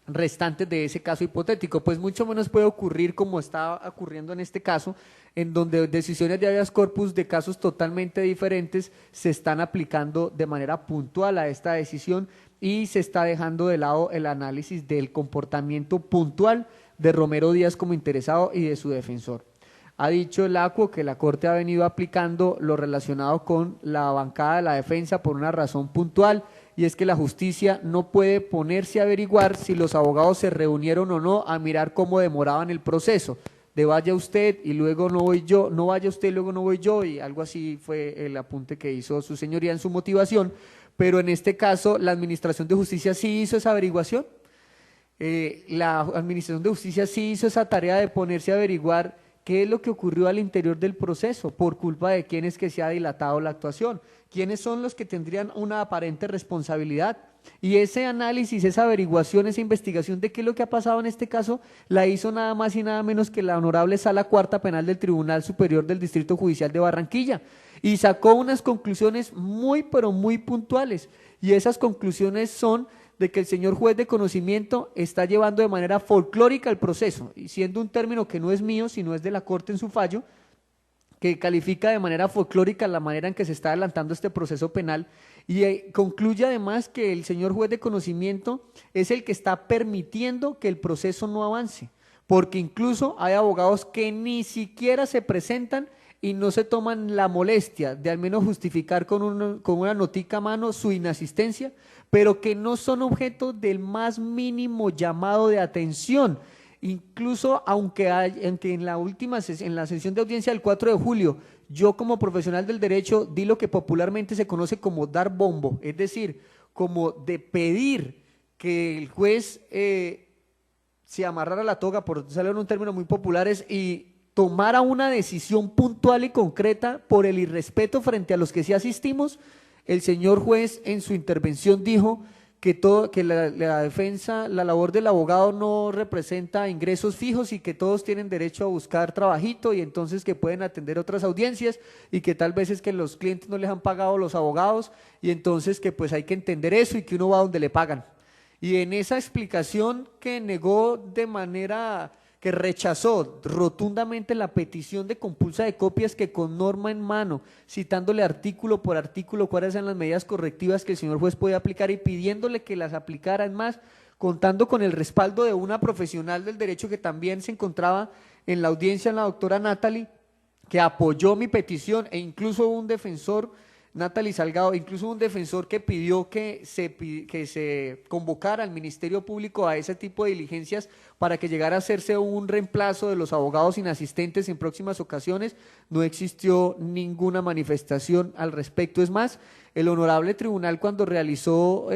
restantes de ese caso hipotético, pues mucho menos puede ocurrir como está ocurriendo en este caso, en donde decisiones de habeas corpus de casos totalmente diferentes se están aplicando de manera puntual a esta decisión y se está dejando de lado el análisis del comportamiento puntual de Romero Díaz como interesado y de su defensor. Ha dicho el ACUO que la Corte ha venido aplicando lo relacionado con la bancada de la defensa por una razón puntual, y es que la justicia no puede ponerse a averiguar si los abogados se reunieron o no a mirar cómo demoraban el proceso, de vaya usted y luego no voy yo, no vaya usted y luego no voy yo, y algo así fue el apunte que hizo su señoría en su motivación, pero en este caso la Administración de Justicia sí hizo esa averiguación, la Administración de Justicia sí hizo esa tarea de ponerse a averiguar qué es lo que ocurrió al interior del proceso, por culpa de quién es que se ha dilatado la actuación, quiénes son los que tendrían una aparente responsabilidad. Y ese análisis, esa averiguación, esa investigación de qué es lo que ha pasado en este caso, la hizo nada más y nada menos que la Honorable Sala Cuarta Penal del Tribunal Superior del Distrito Judicial de Barranquilla, y sacó unas conclusiones muy, pero muy puntuales, y esas conclusiones son de que el señor juez de conocimiento está llevando de manera folclórica el proceso, y siendo un término que no es mío, sino es de la Corte en su fallo, que califica de manera folclórica la manera en que se está adelantando este proceso penal, y concluye además que el señor juez de conocimiento es el que está permitiendo que el proceso no avance, porque incluso hay abogados que ni siquiera se presentan y no se toman la molestia de al menos justificar con una notica a mano su inasistencia, pero que no son objeto del más mínimo llamado de atención, incluso aunque en la sesión de audiencia del 4 de julio, yo como profesional del derecho di lo que popularmente se conoce como dar bombo, es decir, como de pedir que el juez se amarrara la toga, por usarlo en un término muy populares, y tomara una decisión puntual y concreta por el irrespeto frente a los que sí asistimos. El señor juez en su intervención dijo que la defensa, la labor del abogado no representa ingresos fijos y que todos tienen derecho a buscar trabajito, y entonces que pueden atender otras audiencias, y que tal vez es que los clientes no les han pagado los abogados, y entonces que pues hay que entender eso y que uno va donde le pagan. Y en esa explicación que negó de manera que rechazó rotundamente la petición de compulsa de copias, que con norma en mano, citándole artículo por artículo cuáles eran las medidas correctivas que el señor juez podía aplicar y pidiéndole que las aplicara, en más, contando con el respaldo de una profesional del derecho que también se encontraba en la audiencia, la doctora Natalie, que apoyó mi petición, e incluso un defensor, Natalie Salgado, incluso un defensor que pidió que se convocara al Ministerio Público a ese tipo de diligencias para que llegara a hacerse un reemplazo de los abogados inasistentes en próximas ocasiones. No existió ninguna manifestación al respecto. Es más, el honorable tribunal, cuando realizó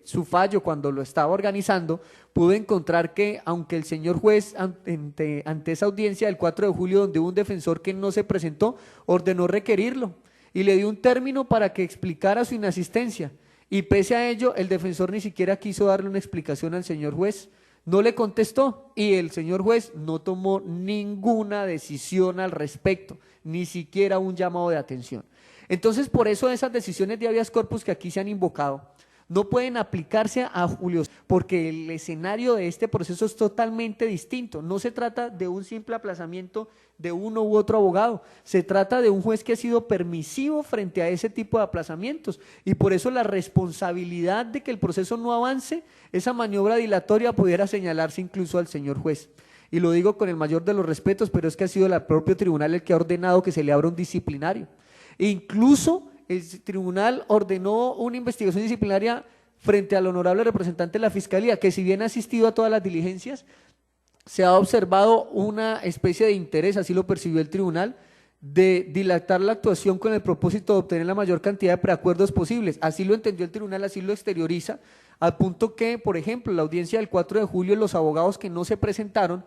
su fallo, cuando lo estaba organizando, pudo encontrar que aunque el señor juez ante esa audiencia del 4 de julio, donde hubo un defensor que no se presentó, ordenó requerirlo y le dio un término para que explicara su inasistencia, y pese a ello el defensor ni siquiera quiso darle una explicación al señor juez, no le contestó, y el señor juez no tomó ninguna decisión al respecto, ni siquiera un llamado de atención. Entonces, por eso esas decisiones de habeas corpus que aquí se han invocado no pueden aplicarse a Julio, porque el escenario de este proceso es totalmente distinto. No se trata de un simple aplazamiento de uno u otro abogado, se trata de un juez que ha sido permisivo frente a ese tipo de aplazamientos, y por eso la responsabilidad de que el proceso no avance, esa maniobra dilatoria, pudiera señalarse incluso al señor juez. Y lo digo con el mayor de los respetos, pero es que ha sido el propio tribunal el que ha ordenado que se le abra un disciplinario. E incluso el tribunal ordenó una investigación disciplinaria frente al honorable representante de la Fiscalía, que si bien ha asistido a todas las diligencias, se ha observado una especie de interés, así lo percibió el tribunal, de dilatar la actuación con el propósito de obtener la mayor cantidad de preacuerdos posibles. Así lo entendió el tribunal, así lo exterioriza, al punto que, por ejemplo, la audiencia del 4 de julio, los abogados que no se presentaron,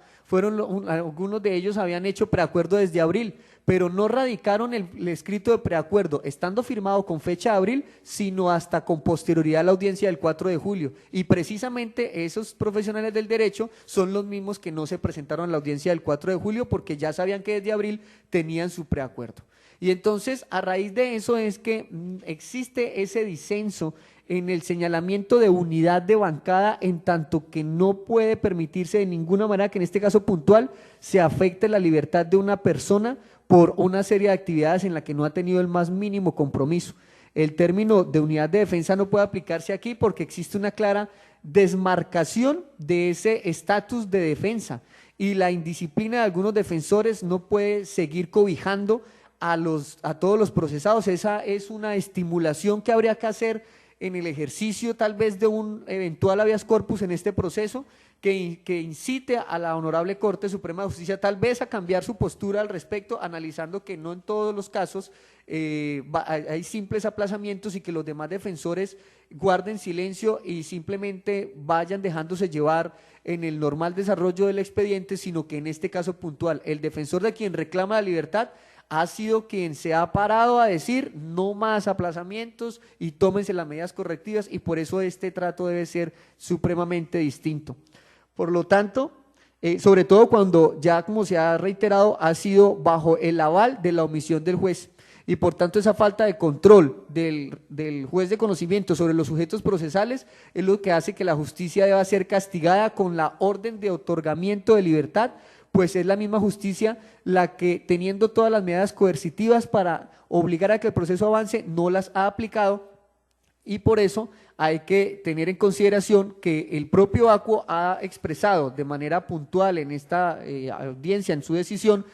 algunos de ellos habían hecho preacuerdo desde abril, pero no radicaron el escrito de preacuerdo estando firmado con fecha de abril, sino hasta con posterioridad a la audiencia del 4 de julio. Y precisamente esos profesionales del derecho son los mismos que no se presentaron a la audiencia del 4 de julio porque ya sabían que desde abril tenían su preacuerdo. Y entonces, a raíz de eso es que existe ese disenso en el señalamiento de unidad de bancada, en tanto que no puede permitirse de ninguna manera que en este caso puntual se afecte la libertad de una persona por una serie de actividades en la que no ha tenido el más mínimo compromiso. El término de unidad de defensa no puede aplicarse aquí porque existe una clara desmarcación de ese estatus de defensa y la indisciplina de algunos defensores no puede seguir cobijando a todos los procesados. Esa es una estimulación que habría que hacer en el ejercicio tal vez de un eventual habeas corpus en este proceso que incite a la Honorable Corte Suprema de Justicia tal vez a cambiar su postura al respecto, analizando que no en todos los casos hay simples aplazamientos y que los demás defensores guarden silencio y simplemente vayan dejándose llevar en el normal desarrollo del expediente, sino que en este caso puntual el defensor de quien reclama la libertad ha sido quien se ha parado a decir no más aplazamientos y tómense las medidas correctivas, y por eso este trato debe ser supremamente distinto. Por lo tanto, sobre todo cuando ya, como se ha reiterado, ha sido bajo el aval de la omisión del juez, y por tanto esa falta de control del juez de conocimiento sobre los sujetos procesales es lo que hace que la justicia deba ser castigada con la orden de otorgamiento de libertad, pues es la misma justicia la que, teniendo todas las medidas coercitivas para obligar a que el proceso avance, no las ha aplicado, y por eso hay que tener en consideración que el propio ACUO ha expresado de manera puntual en esta audiencia, en su decisión,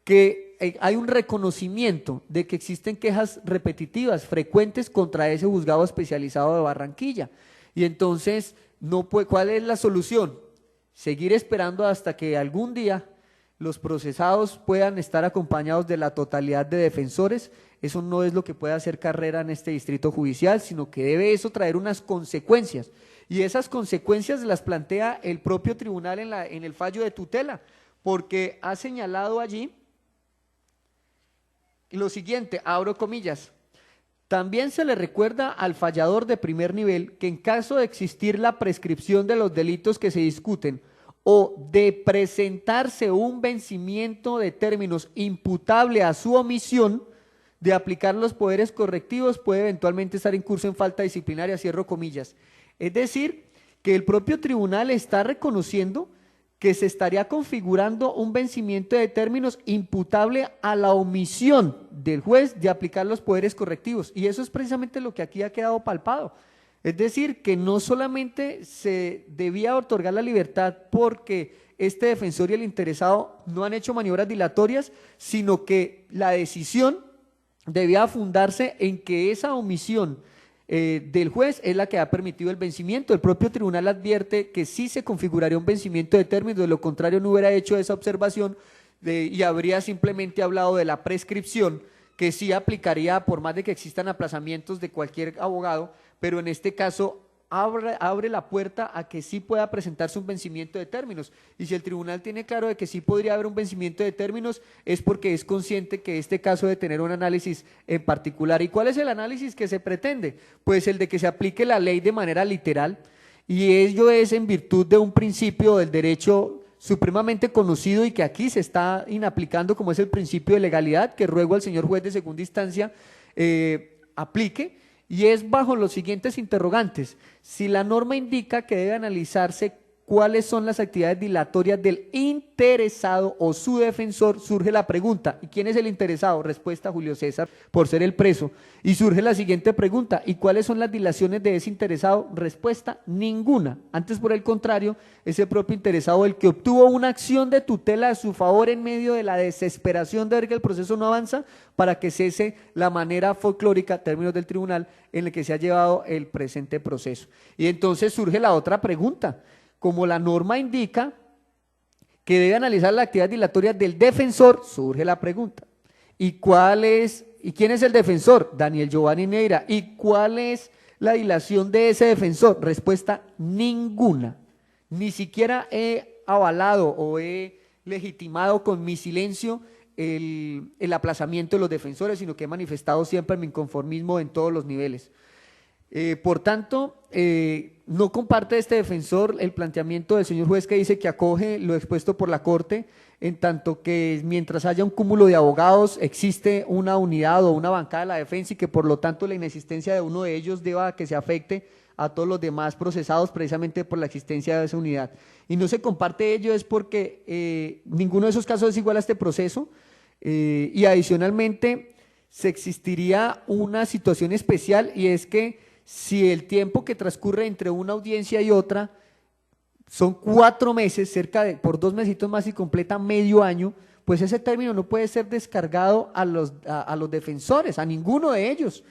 que hay un reconocimiento de que existen quejas repetitivas, frecuentes contra ese juzgado especializado de Barranquilla, y entonces, ¿cuál es la solución? Seguir esperando hasta que algún día los procesados puedan estar acompañados de la totalidad de defensores. Eso no es lo que puede hacer carrera en este distrito judicial, sino que debe eso traer unas consecuencias, y esas consecuencias las plantea el propio tribunal en el fallo de tutela, porque ha señalado allí lo siguiente, abro comillas: también se le recuerda al fallador de primer nivel que en caso de existir la prescripción de los delitos que se discuten o de presentarse un vencimiento de términos imputable a su omisión de aplicar los poderes correctivos, puede eventualmente estar en curso en falta disciplinaria, cierro comillas. Es decir, que el propio tribunal está reconociendo que se estaría configurando un vencimiento de términos imputable a la omisión del juez de aplicar los poderes correctivos, y eso es precisamente lo que aquí ha quedado palpado. Es decir, que no solamente se debía otorgar la libertad porque este defensor y el interesado no han hecho maniobras dilatorias, sino que la decisión debía fundarse en que esa omisión del juez es la que ha permitido el vencimiento. El propio tribunal advierte que sí se configuraría un vencimiento de términos, de lo contrario no hubiera hecho esa observación y habría simplemente hablado de la prescripción, que sí aplicaría por más de que existan aplazamientos de cualquier abogado, pero en este caso abre la puerta a que sí pueda presentarse un vencimiento de términos, y si el tribunal tiene claro de que sí podría haber un vencimiento de términos es porque es consciente que este caso debe tener un análisis en particular. ¿Y cuál es el análisis que se pretende? Pues el de que se aplique la ley de manera literal, y ello es en virtud de un principio del derecho supremamente conocido y que aquí se está inaplicando, como es el principio de legalidad, que ruego al señor juez de segunda instancia aplique, y es bajo los siguientes interrogantes: si la norma indica que debe analizarse cuáles son las actividades dilatorias del interesado o su defensor, surge la pregunta: ¿y quién es el interesado? Respuesta: Julio César, por ser el preso. Y surge la siguiente pregunta: ¿y cuáles son las dilaciones de ese interesado? Respuesta: ninguna. Antes, por el contrario, es el propio interesado el que obtuvo una acción de tutela a su favor en medio de la desesperación de ver que el proceso no avanza, para que cese la manera folclórica, términos del tribunal, en el que se ha llevado el presente proceso. Y entonces surge la otra pregunta: como la norma indica que debe analizar la actividad dilatoria del defensor, surge la pregunta. ¿Y quién es el defensor? Daniel Giovanni Neira. ¿Y cuál es la dilación de ese defensor? Respuesta: ninguna. Ni siquiera he avalado o he legitimado con mi silencio el aplazamiento de los defensores, sino que he manifestado siempre mi inconformismo en todos los niveles. Por tanto, no comparte este defensor el planteamiento del señor juez que dice que acoge lo expuesto por la Corte, en tanto que mientras haya un cúmulo de abogados existe una unidad o una bancada de la defensa y que por lo tanto la inexistencia de uno de ellos deba que se afecte a todos los demás procesados precisamente por la existencia de esa unidad. Y no se comparte ello es porque ninguno de esos casos es igual a este proceso y adicionalmente se existiría una situación especial, y es que si el tiempo que transcurre entre una audiencia y otra son 4 meses, por 2 mesitos más y completa medio año, pues ese término no puede ser descargado a los defensores, a ninguno de ellos,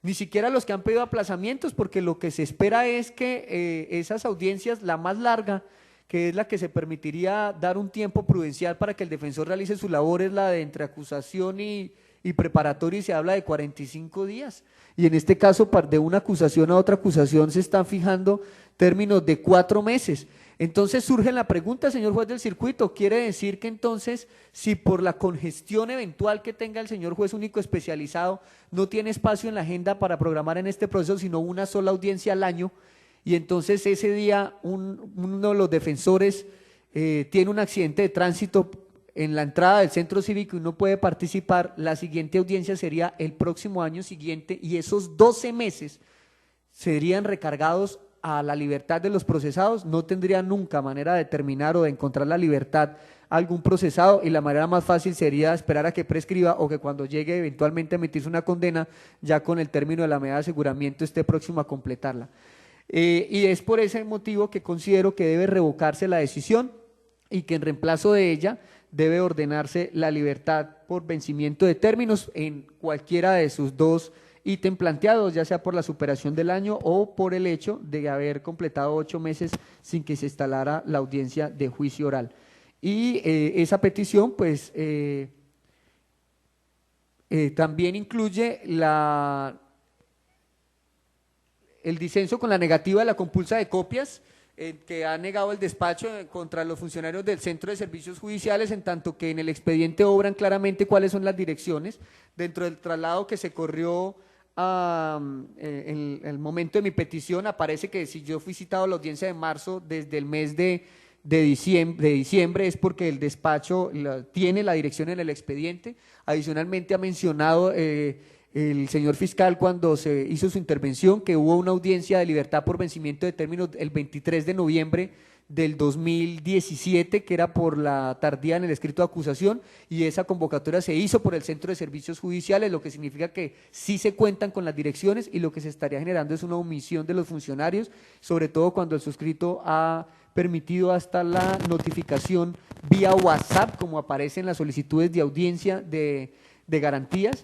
ni siquiera a los que han pedido aplazamientos, porque lo que se espera es que esas audiencias, la más larga, que es la que se permitiría dar un tiempo prudencial para que el defensor realice su labor, es la de entre acusación y preparatorio, y se habla de 45 días. Y en este caso, de una acusación a otra acusación se están fijando términos de 4 meses. Entonces surge la pregunta, señor juez del circuito, ¿quiere decir que entonces, si por la congestión eventual que tenga el señor juez único especializado, no tiene espacio en la agenda para programar en este proceso, sino una sola audiencia al año, y entonces ese día uno de los defensores tiene un accidente de tránsito en la entrada del centro cívico y no puede participar, la siguiente audiencia sería el próximo año siguiente, y esos 12 meses serían recargados a la libertad de los procesados? No tendría nunca manera de determinar o de encontrar la libertad a algún procesado, y la manera más fácil sería esperar a que prescriba o que cuando llegue eventualmente a emitirse una condena, ya con el término de la medida de aseguramiento esté próximo a completarla. Y es por ese motivo que considero que debe revocarse la decisión y que en reemplazo de ella debe ordenarse la libertad por vencimiento de términos en cualquiera de sus 2 ítems planteados, ya sea por la superación del año o por el hecho de haber completado 8 meses sin que se instalara la audiencia de juicio oral. Y esa petición pues también incluye el disenso con la negativa de la compulsa de copias, que ha negado el despacho contra los funcionarios del Centro de Servicios Judiciales, en tanto que en el expediente obran claramente cuáles son las direcciones. Dentro del traslado que se corrió en el momento de mi petición, aparece que si yo fui citado a la audiencia de marzo desde el mes de diciembre, es porque el despacho tiene la dirección en el expediente. Adicionalmente ha mencionado el señor fiscal, cuando se hizo su intervención, que hubo una audiencia de libertad por vencimiento de términos el 23 de noviembre del 2017, que era por la tardía en el escrito de acusación, y esa convocatoria se hizo por el Centro de Servicios Judiciales, lo que significa que sí se cuentan con las direcciones, y lo que se estaría generando es una omisión de los funcionarios, sobre todo cuando el suscrito ha permitido hasta la notificación vía WhatsApp, como aparece en las solicitudes de audiencia de garantías,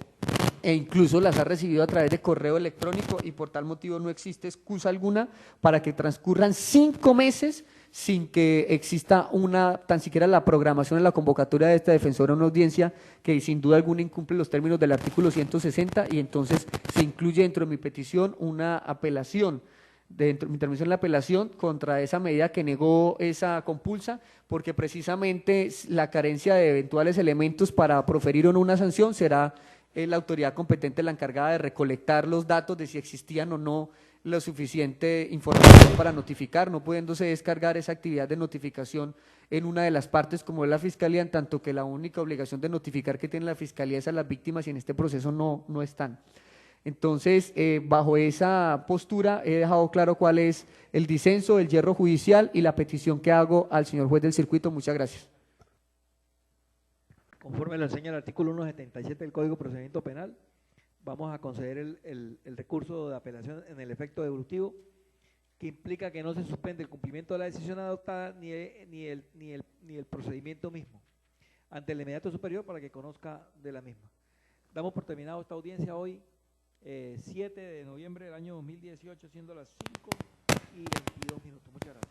e incluso las ha recibido a través de correo electrónico, y por tal motivo no existe excusa alguna para que transcurran 5 meses sin que exista tan siquiera la programación en la convocatoria de esta defensora, una audiencia que sin duda alguna incumple los términos del artículo 160, y entonces se incluye dentro de mi petición una apelación, dentro de mi intervención, la apelación contra esa medida que negó esa compulsa, porque precisamente la carencia de eventuales elementos para proferir o no una sanción será la autoridad competente la encargada de recolectar los datos de si existían o no la suficiente información para notificar, no pudiéndose descargar esa actividad de notificación en una de las partes como es la Fiscalía, en tanto que la única obligación de notificar que tiene la Fiscalía es a las víctimas, y en este proceso no están. Entonces, bajo esa postura he dejado claro cuál es el disenso, el hierro judicial y la petición que hago al señor juez del circuito. Muchas gracias. Conforme lo enseña el artículo 177 del Código de Procedimiento Penal, vamos a conceder el recurso de apelación en el efecto devolutivo, que implica que no se suspende el cumplimiento de la decisión adoptada ni el procedimiento mismo ante el inmediato superior, para que conozca de la misma. Damos por terminado esta audiencia hoy, 7 de noviembre del año 2018, siendo las 5:22. Muchas gracias.